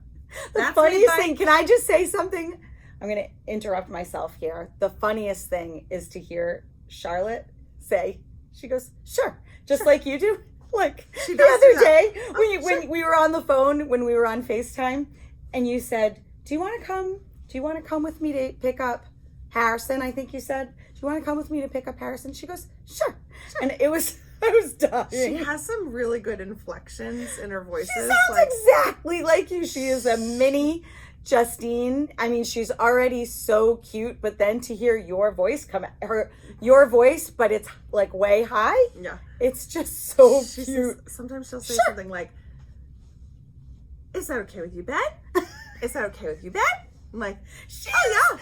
The funniest thing, can I just say something? I'm going to interrupt myself here. The funniest thing is to hear Charlotte say, she goes, sure, just like you do. Like the other day when we were on the phone, when we were on FaceTime, and you said, do you want to come with me to pick up Harrison? I think you said, do you want to come with me to pick up Harrison? She goes, sure. And I was dying. She has some really good inflections in her voices. She sounds exactly like you. She is a mini Justine. I mean, she's already so cute, but then to hear your voice but it's like way high. Yeah. It's just so cute. Sometimes she'll say something like, is that okay with you, Ben? Is that okay with you, Ben? I'm like, oh yeah.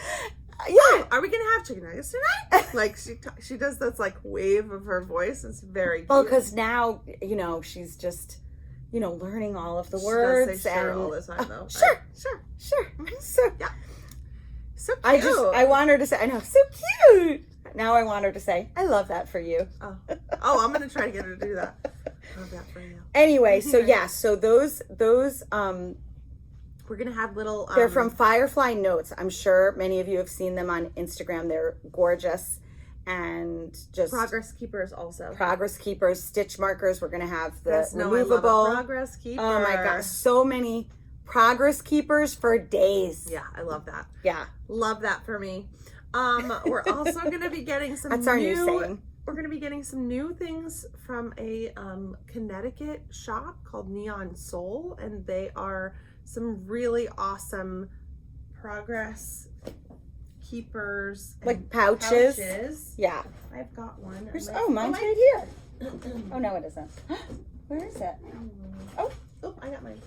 Yeah, are we gonna have chicken nuggets tonight? Like she does this like wave of her voice. It's very cute. Well, because now she's just learning all of the words. She does say sure all the time though. Sure. Mm-hmm. So yeah, so cute. I want her to say, I know, so cute. Now I want her to say, I love that for you. Oh, I'm gonna try to get her to do that. I love that for you. Anyway, so yeah, so those we're going to have little... they're from Firefly Notes. I'm sure many of you have seen them on Instagram. They're gorgeous. And just... Progress Keepers also. Progress Keepers, stitch markers. We're going to have the removable... I love a Progress Keeper. Oh my gosh. So many Progress Keepers for days. Yeah, I love that. Yeah. Love that for me. We're also going to be getting some That's our new saying. We're going to be getting some new things from a Connecticut shop called Neon Soul. And they are... some really awesome progress keepers, like pouches. Yeah, I've got one. Mine's right here. Oh no, it isn't. Where is it? Oh, I got mine.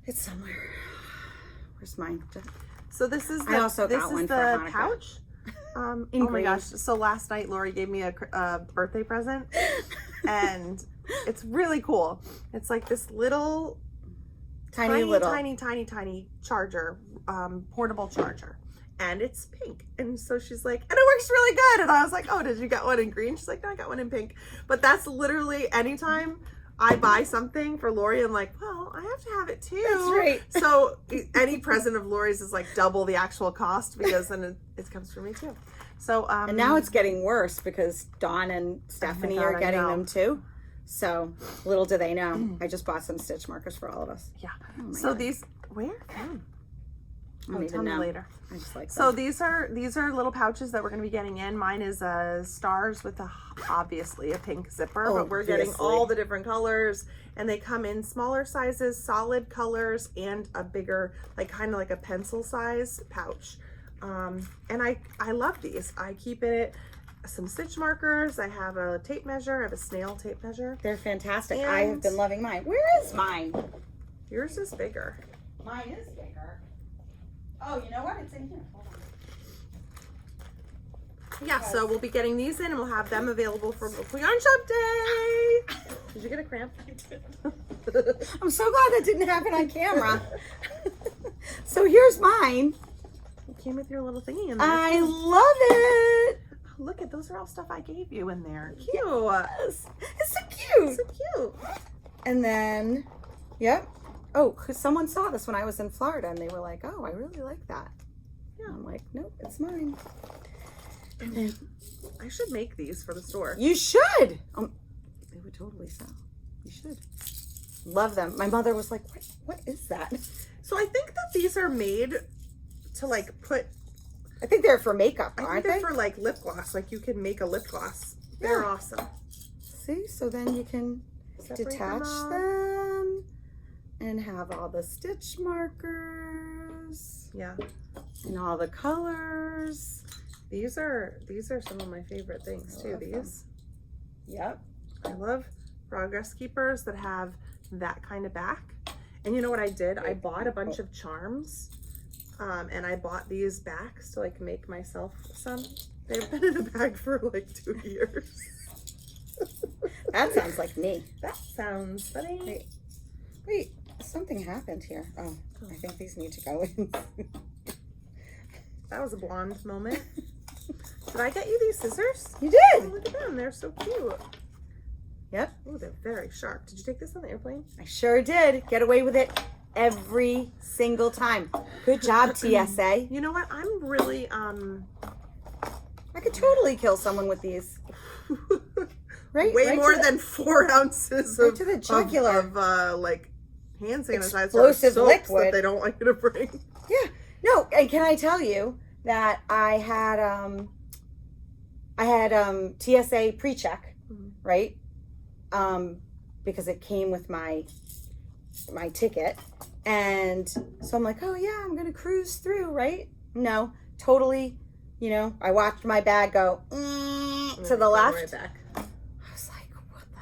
It's somewhere. Where's mine? So this is I also got one for Hanukkah. Pouch. Oh my gosh! So last night Lori gave me a birthday present, and it's really cool. It's like this little. Tiny charger, portable charger, and it's pink. And so she's like, and it works really good. And I was like, oh, did you get one in green? She's like, no, I got one in pink. But that's literally anytime I buy something for Lori, I'm like, well, I have to have it too. That's right. So any present of Lori's is like double the actual cost because then it comes for me too. So and now it's getting worse because Dawn and Stephanie are getting them too. So little do they know, I just bought some stitch markers for all of us. Yeah. So these, where? Tell me later. I just like them. So these are little pouches that we're going to be getting in. Mine is stars with obviously a pink zipper, but we're getting all the different colors, and they come in smaller sizes, solid colors, and a bigger, like kind of like a pencil size pouch. And I love these. I keep it. Some stitch markers. I have a tape measure. I have a snail tape measure. They're fantastic. And I have been loving mine. Where is mine? Yours is bigger. Mine is bigger. Oh, you know what? It's in here. Hold on. Yeah, so we'll be getting these in and we'll have them available for local yarn shop day. Did you get a cramp? I did. I'm so glad that didn't happen on camera. So here's mine. It came with your little thingy in there. I love it. Oh, look at those are all stuff I gave you in there. Cute. Yes. It's so cute. So cute. And then, yep. Oh, because someone saw this when I was in Florida and they were like, oh, I really like that. Yeah. I'm like, nope, it's mine. And then I should make these for the store. you should. They would totally sell. You should. Love them. My mother was like, what is that? So I think that these are made to like put, I think they're for makeup, I aren't think they? they're for like lip gloss. Like you can make a lip gloss. They're awesome. See, so then you can Separate detach all. them and have all the stitch markers Yeah. and all the colors. These are some of my favorite things I too. love them. These. Yep. I love progress keepers that have that kind of back. And you know what I did? I bought a bunch of charms, and I bought these backs to like make myself some. They've been in a bag for like 2 years. That sounds like me. That sounds funny. Wait, something happened here. Oh, I think these need to go in. That was a blonde moment. Did I get you these scissors? You Oh, did. look at them. They're so cute. Yep. Oh, they're very sharp. Did you take this on the airplane? I sure did. Get away with it every single time. Good job, TSA. You know what? I'm really, I could totally kill someone with these. Right? way right more to the- than 4 ounces right of, to the jugular. of like hand sanitizer. Explosive soaps liquid. that they don't want you to bring. Yeah. No, and can I tell you that I had TSA pre-check, right? Because it came with my ticket. And so I'm like, oh yeah, I'm gonna cruise through, right? No, totally, you know, I watched my bag go to the left. Right back. I was like, what the?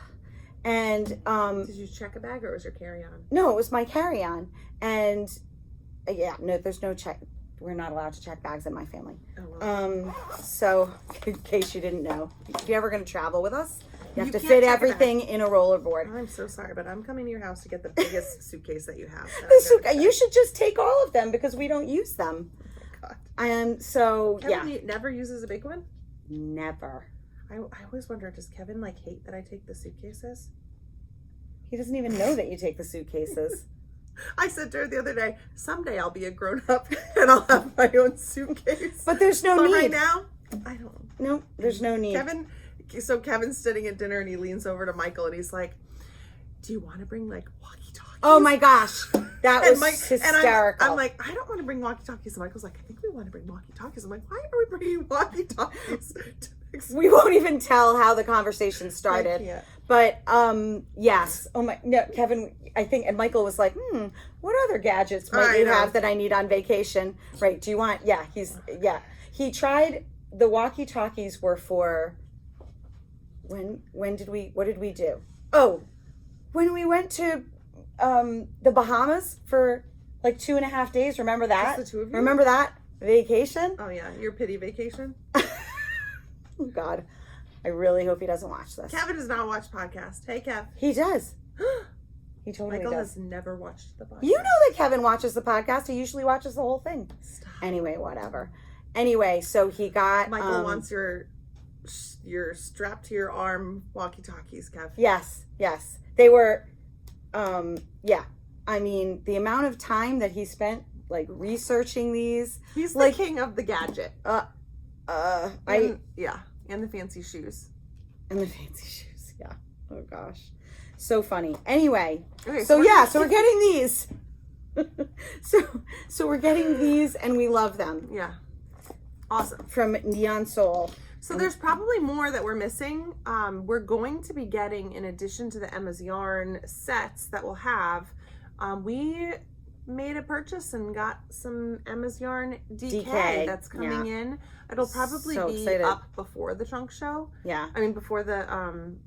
And Did you check a bag or was your carry-on? no, it was my carry-on. And yeah, no, there's no check. We're not allowed to check bags in my family. Oh, well. So in case you didn't know, if you're ever going to travel with us, you have You to can't fit check a everything in a rollerboard. I'm so sorry, but I'm coming to your house to get the biggest suitcase that you have. You should just take all of them because we don't use them. God. And so, Kevin never uses a big one? Never. I always wonder, does Kevin like hate that I take the suitcases? He doesn't even know that you take the suitcases. I said to her the other day, someday I'll be a grown-up and I'll have my own suitcase. But there's no But need. right now, I don't. No, there's no need. Kevin's sitting at dinner and he leans over to Michael and he's like, do you want to bring like walkie-talkies? Oh my gosh. That was hysterical. I'm like, I don't want to bring walkie-talkies. And Michael's like, I think we want to bring walkie-talkies. I'm like, why are we bringing walkie-talkies? We won't even tell how the conversation started. Yeah. But yes. Oh my no, Kevin, I think, and Michael was like, what other gadgets might you have that I need on vacation? Right. Do you want he tried the walkie-talkies were for what did we do? Oh, when we went to the Bahamas for like 2.5 days. Remember that? Just the two of you? Remember that vacation? Oh yeah, your pity vacation. Oh God, I really hope he doesn't watch this. Kevin does not watch podcasts. Hey, Kev. He does. He totally Michael does. has never watched the podcast. You know that Kevin watches the podcast. He usually watches the whole thing. Stop. Anyway, whatever. Anyway, so he got Michael wants your strapped to your arm walkie-talkies, Kev. Yes. They were. Yeah. I mean, the amount of time that he spent like researching these. He's like, the king of the gadget. And the fancy shoes. And the fancy shoes, yeah. Oh gosh. So funny. Anyway, Okay, so we're getting these. so we're getting these and we love them. Yeah. Awesome. From Neon Soul. So there's probably more that we're missing. We're going to be getting, in addition to the Emma's Yarn sets that we'll have, we made a purchase and got some Emma's Yarn DK that's coming in. It'll probably So be excited. up before the trunk show. Yeah. I mean, before the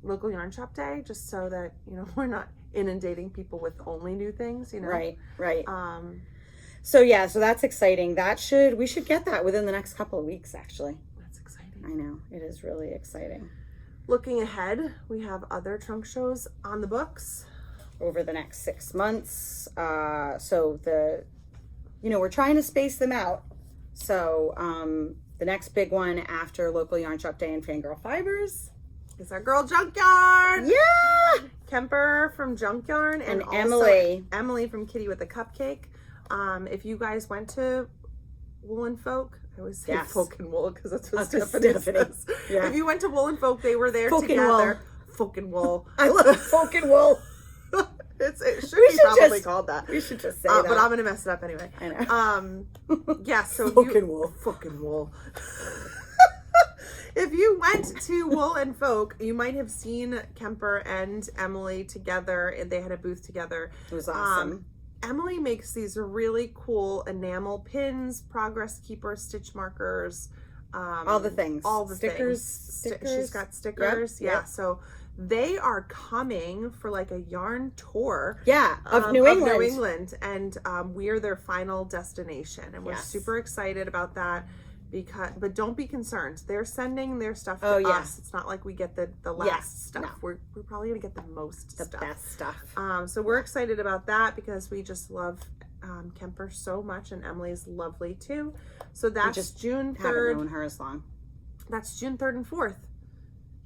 local yarn shop day, just so that, we're not inundating people with only new things, you know? Right, right. So so that's exciting. We should get that within the next couple of weeks, actually. that's exciting. I know, it is really exciting. Looking ahead, we have other trunk shows on the books. Over the next 6 months. So we're trying to space them out. So the next big one after local yarn shop day and Fangirl Fibers is our girl Junkyarn. Yeah, Kemper from Junkyarn and also Emily from Kitty with a Cupcake. If you guys went to Wool and Folk, I always say Folk and Wool because that's what Stephanie says. Yeah. If you went to Wool and Folk, they were there Folk together. Folk and Wool. I love Folk and Wool. It should be probably called that. We should just say that. But I'm gonna mess it up anyway. I know. Yeah. So Fucking Wool. Fucking Wool. If you went to Wool and Folk, you might have seen Kemper and Emily together, and they had a booth together. It was awesome. Emily makes these really cool enamel pins, progress keeper, stitch markers, all the things. All the stickers. Stickers. She's got stickers. Yep. Yeah. So they are coming for like a yarn tour. Yeah, of New England. And we're their final destination. And we're super excited about that. But don't be concerned. They're sending their stuff to us. It's not like we get the last stuff. No. We're probably going to get the most stuff. The best stuff. So we're excited about that because we just love Kemper so much, and Emily's lovely too. So that's June 3rd. Haven't known her as long. That's June 3rd and 4th.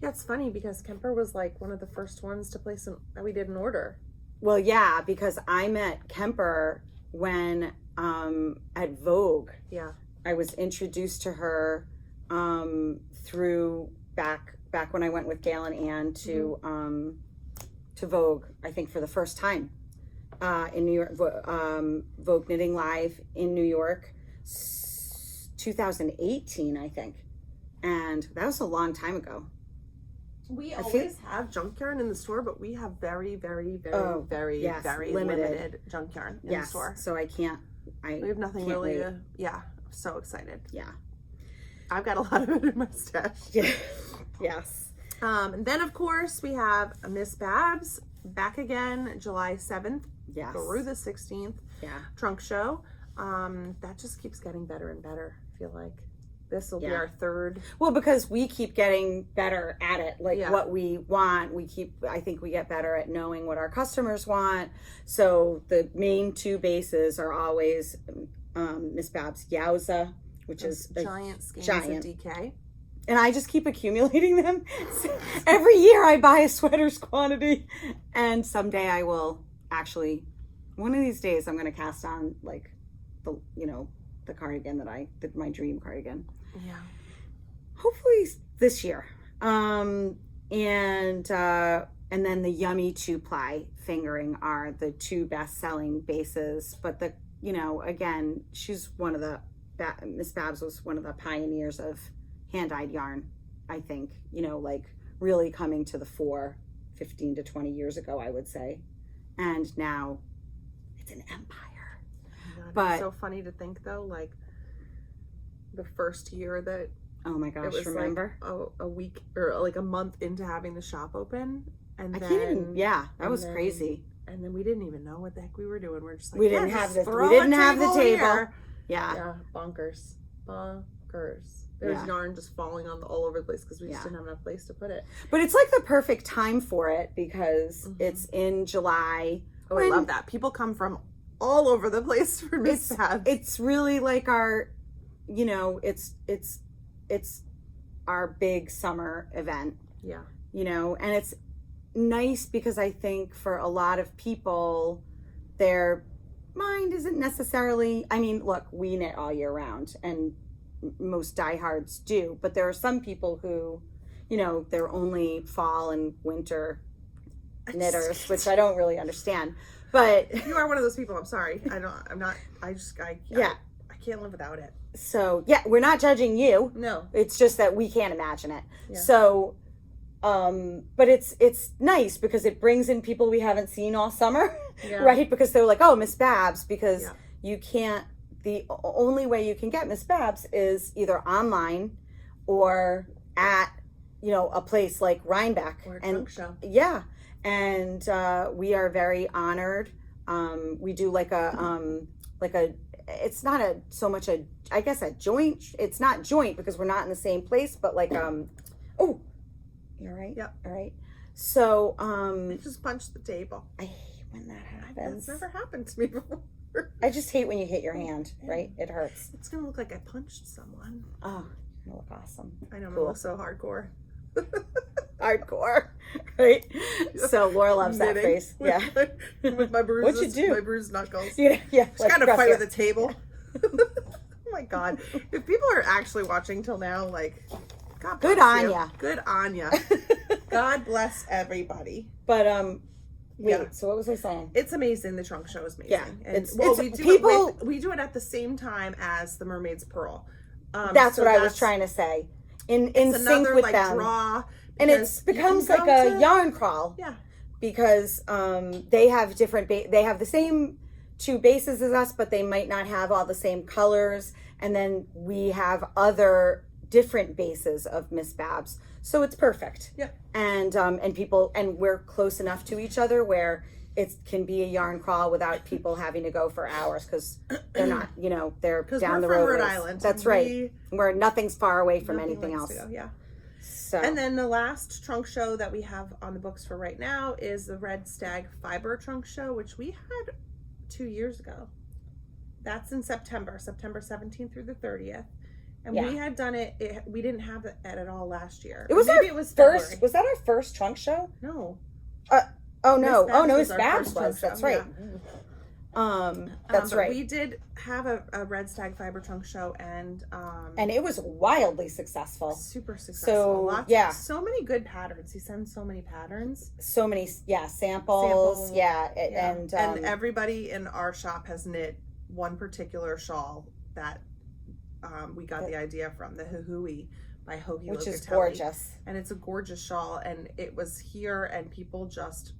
Yeah, it's funny because Kemper was like one of the first ones to place that we did an order. Well, yeah, because I met Kemper when at Vogue. Yeah. I was introduced to her through back when I went with Gail and Ann to Vogue, I think for the first time in New York, Vogue Knitting Live in New York, 2018, I think. And that was a long time ago. We always have junk yarn in the store, but we have very, very, very, very limited junk yarn in the store. So we have nothing really so excited. Yeah. I've got a lot of it in my stash. Yeah. Yes. And then of course we have Miss Babs back again July 7th through the 16th. Yeah. Trunk show. That just keeps getting better and better, I feel like. This will be our third. Well, because we keep getting better at it. Like what we want, I think we get better at knowing what our customers want. So the main two bases are always Miss Babs Yowza, which is giant skeins of DK. And I just keep accumulating them. So every year I buy a sweater's quantity. And someday I will actually, one of these days I'm going to cast on like the cardigan my dream cardigan. Yeah. Hopefully this year. And then the Yummy 2-ply fingering are the two best-selling bases. But again, she's one of the, Miss Babs was one of the pioneers of hand-dyed yarn, I think, like really coming to the fore 15 to 20 years ago, I would say. And now it's an empire. But it's so funny to think though, like the first year that oh my gosh, it was remember like a week or like a month into having the shop open, and I then can't even, that was crazy. And then we didn't even know what the heck we were doing. We're just like, we didn't have the table. Here. Yeah, bonkers. There's yarn just falling all over the place because we just didn't have enough place to put it. But it's like the perfect time for it because it's in July. Oh, I love that. People come from all over the place for Miss Babs. It's really like our, it's our big summer event. Yeah. And it's nice because I think for a lot of people, their mind isn't necessarily, look, we knit all year round and most diehards do, but there are some people who, they're only fall and winter knitters, which I don't really understand. But if you are one of those people, I'm sorry. I can't live without it. So we're not judging you. No. It's just that we can't imagine it. Yeah. So, but it's nice because it brings in people we haven't seen all summer, right? Because they're like, oh, Miss Babs, because you can't, the only way you can get Miss Babs is either online or at, a place like Rhinebeck. Or a trunk show. Yeah. and we are very honored. We do like a it's not so much a joint. It's not joint because we're not in the same place, but like oh, you all right? Yep. All right. So I just punched the table. I hate when that happens. That's never happened to me before. I just hate when you hit your hand, right? It hurts. It's gonna look like I punched someone. Oh, you look awesome. I know, I'm Cool. gonna look so hardcore. Hardcore, right? So Laura loves that Knitting phrase. Yeah. With my bruises. What'd you do? My bruised knuckles. Yeah. Just like kind of press fight it. with the table. Oh my god! If people are actually watching till now, like, God bless Good on you. ya. Good on ya. God bless everybody. But wait. Yeah. So what was I saying? It's amazing. The trunk show is amazing. Yeah, And, it's we do people. we do it at the same time as the Mermaid's Pearl. That's so what I was trying to say. In it's sync another with like them, draw, and it because becomes you can like go a yarn crawl. Yeah. Because they have different. They have the same 2 bases as us, but they might not have all the same colors. And then we have other different bases of Miss Babs, so it's perfect. Yep. And people, and we're close enough to each other where it can be a yarn crawl without people having to go for hours, because they're not, they're down the we're road. from Rhode Island. That's right. Where nothing's far away from anything else. Yeah. So. And then the last trunk show that we have on the books for right now is the Red Stag Fiber Trunk Show, which we had 2 years ago. That's in September 17th through the 30th. And we had done it, we didn't have it at all last year. It was Maybe our it was first, February. was that our first trunk show? No. Oh no. Miss Miss Babs was Babs our was. first That's show, right. That's but right. We did have a Red Stag Fiber Trunk Show, and it was wildly successful. super successful. So, So many good patterns. He sends so many patterns. So many, samples. And everybody in our shop has knit one particular shawl that we got the idea from, the Huhui by Hoagie, which is Locatelli. gorgeous. And it's a gorgeous shawl, and it was here, and people just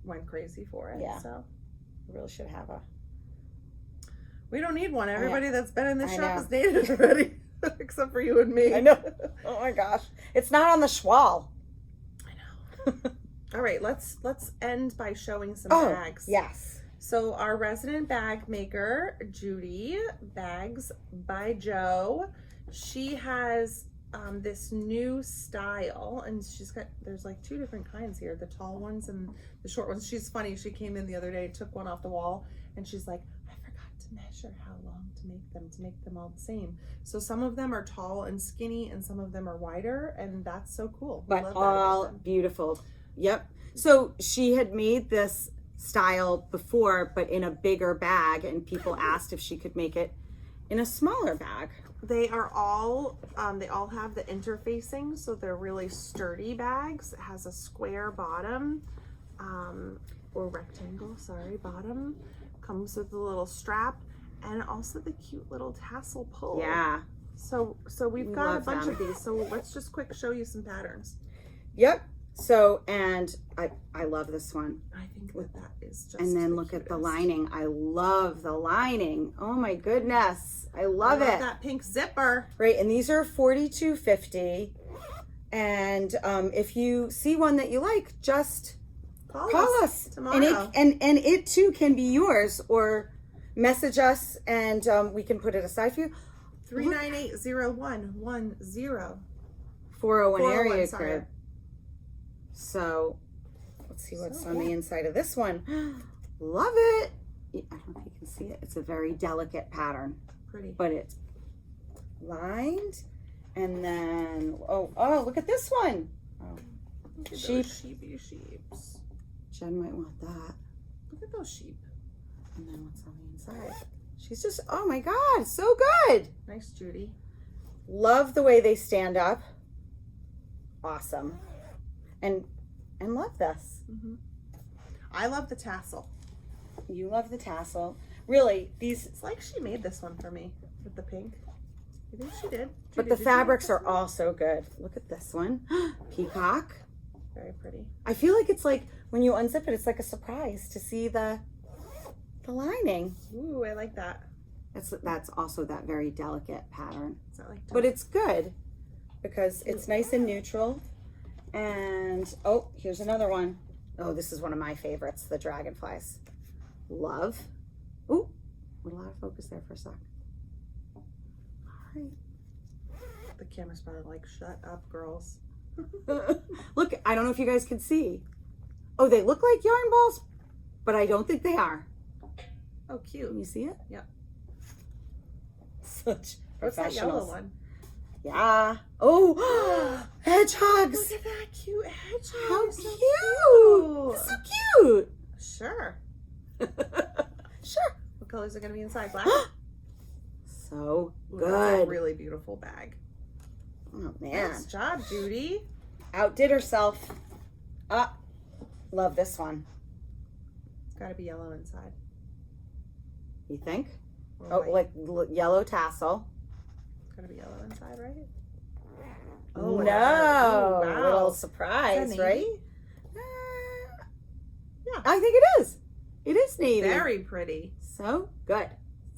went crazy for it. Yeah. So We really should have a. we don't need one. Everybody that's been in this I shop know. is dated already, except for you and me. I know. Oh my gosh, it's not on the schwal. I know. All right, let's end by showing some Oh, bags. yes. So our resident bag maker, Judy, Bags by Joe, she has this new style, and there's like 2 different kinds here, the tall ones and the short ones. She's funny. She came in the other day, took one off the wall, and she's like, I forgot to measure how long to make them all the same. So some of them are tall and skinny, and some of them are wider, and that's so cool. We But love that all about them. beautiful. Yep. So she had made this style before, but in a bigger bag, and people asked if she could make it in a smaller bag. They are all, they all have the interfacing, so they're really sturdy bags. It has a square bottom, or rectangle, bottom. Comes with a little strap, and also the cute little tassel pull. Yeah. So we've We got a love bunch them. of these. So let's just quick show you some patterns. Yep. So, and I love this one. I think that is just. And then look at the cutest. lining. I love the lining. Oh my goodness. I love it. That pink zipper. Right, and these are $42.50. And if you see one that you like, just call us tomorrow. and it too can be yours, or message us, and we can put it aside for you. 398-0110. 401 area sorry. code. So let's see what's So on the inside of this one. Love it. I don't know if you can see it. It's a very delicate pattern, Pretty. but it's lined. And then oh look at this one. Oh, Look at sheep. those sheepy sheeps. Jen might want that. Look at those sheep. And then what's on the inside? She's just, oh my God, so good. Nice, Judy. Love the way they stand up. Awesome. And love this. Mm-hmm. I love the tassel. You love the tassel. Really, these, It's like she made this one for me with the pink. I think she did. but Judy, the did you make fabrics this are one? all so good. Look at this one. Peacock. Very pretty. I feel like it's like, when you unzip it, it's like a surprise to see the lining. Ooh, I like that. That's also that very delicate pattern. Is that like? But it's good because it's nice and neutral. And oh, here's another one. Oh, this is one of my favorites, the dragonflies. Love. Ooh, went a lot of focus there for a sec. All right. The camera's probably like, shut up, girls. Look, I don't know if you guys can see. Oh, they look like yarn balls, but I don't think they are. Oh, cute. Can you see it? Yep. Such What's that yellow professionals. one? Yeah. Oh, hedgehogs. Look at that cute hedgehog. How So cute. So cute. Sure. Sure. What colors are going to be inside? Black? So Ooh, that's good. a really beautiful bag. Oh, man. Nice job, Judy. Outdid herself. Love this one. It's got to be yellow inside. You think? Or Oh, white. like yellow tassel. It's got to be yellow inside, right? Oh, it no. has. Ooh, wow. Little Is surprise, that right? navy? Yeah. I think it is. It is navy. Very pretty. So good.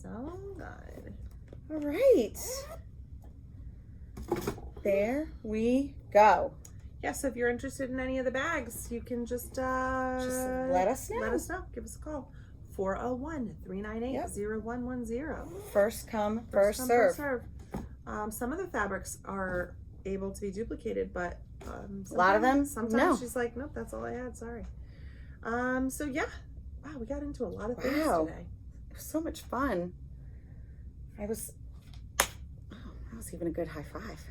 So good. All right. There we go. Yeah, so if you're interested in any of the bags, you can just let us know. Let us know. Give us a call. 401-398-0110. First come, First first come, serve. serve. Some of the fabrics are able to be duplicated, but A lot of them, sometimes no. she's like, nope, that's all I had. Sorry. So yeah, wow, we got into a lot of things Wow. today. It was so much fun. That was even a good high five.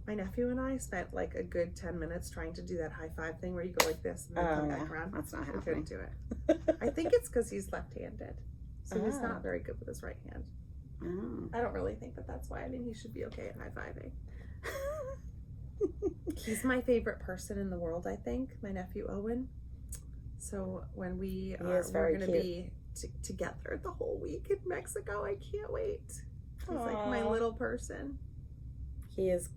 My nephew and I spent like a good 10 minutes trying to do that high five thing where you go like this and then come back around. That's not We happening. couldn't do it. I think it's because he's left-handed, so he's Oh. not very good with his right hand. Oh. I don't really think that that's why. I mean, he should be okay at high-fiving. He's my favorite person in the world, I think, my nephew Owen. So when we're very going to be together the whole week in Mexico, I can't wait. He's like my Aw. little person. He is.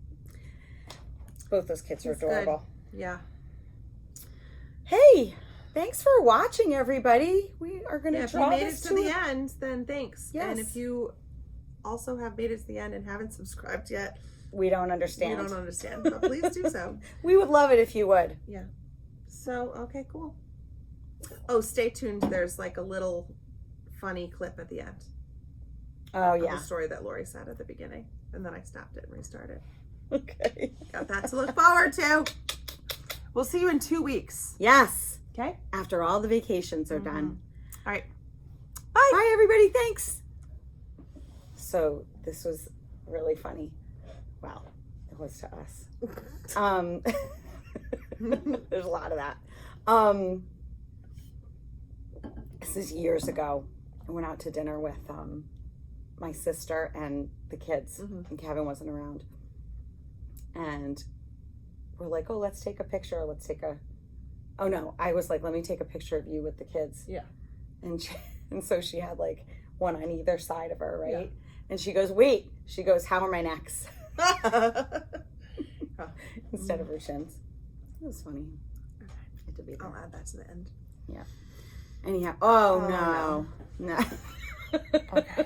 Both those kids are He's good. adorable. Yeah. Hey, thanks for watching, everybody. We are going to If you draw made it this to the end, then thanks. Yes. And if you also have made it to the end and haven't subscribed yet, We don't understand. you don't understand, but please do so. We would love it if you would. Yeah. So, okay, cool. Oh, stay tuned. There's like a little funny clip at the end. Oh, Of yeah. the story that Lori said at the beginning. And then I stopped it and restarted. Okay. Got that to look forward to. We'll see you in 2 weeks. Yes. Okay? After all the vacations are done. All right. Bye. Bye, everybody. Thanks. So this was really funny. Well, it was to us. There's a lot of that. This is years ago. I went out to dinner with my sister and the kids, and Kevin wasn't around. And we're like, oh, let's take a picture. Oh no, I was like, let me take a picture of you with the kids. Yeah. And so she had like one on either side of her, right? Yeah. And she goes, wait. She goes, how are my necks? Instead of her shins. It was funny. Okay. Had to be there. I'll add that to the end. Yeah. Anyhow, no. Okay.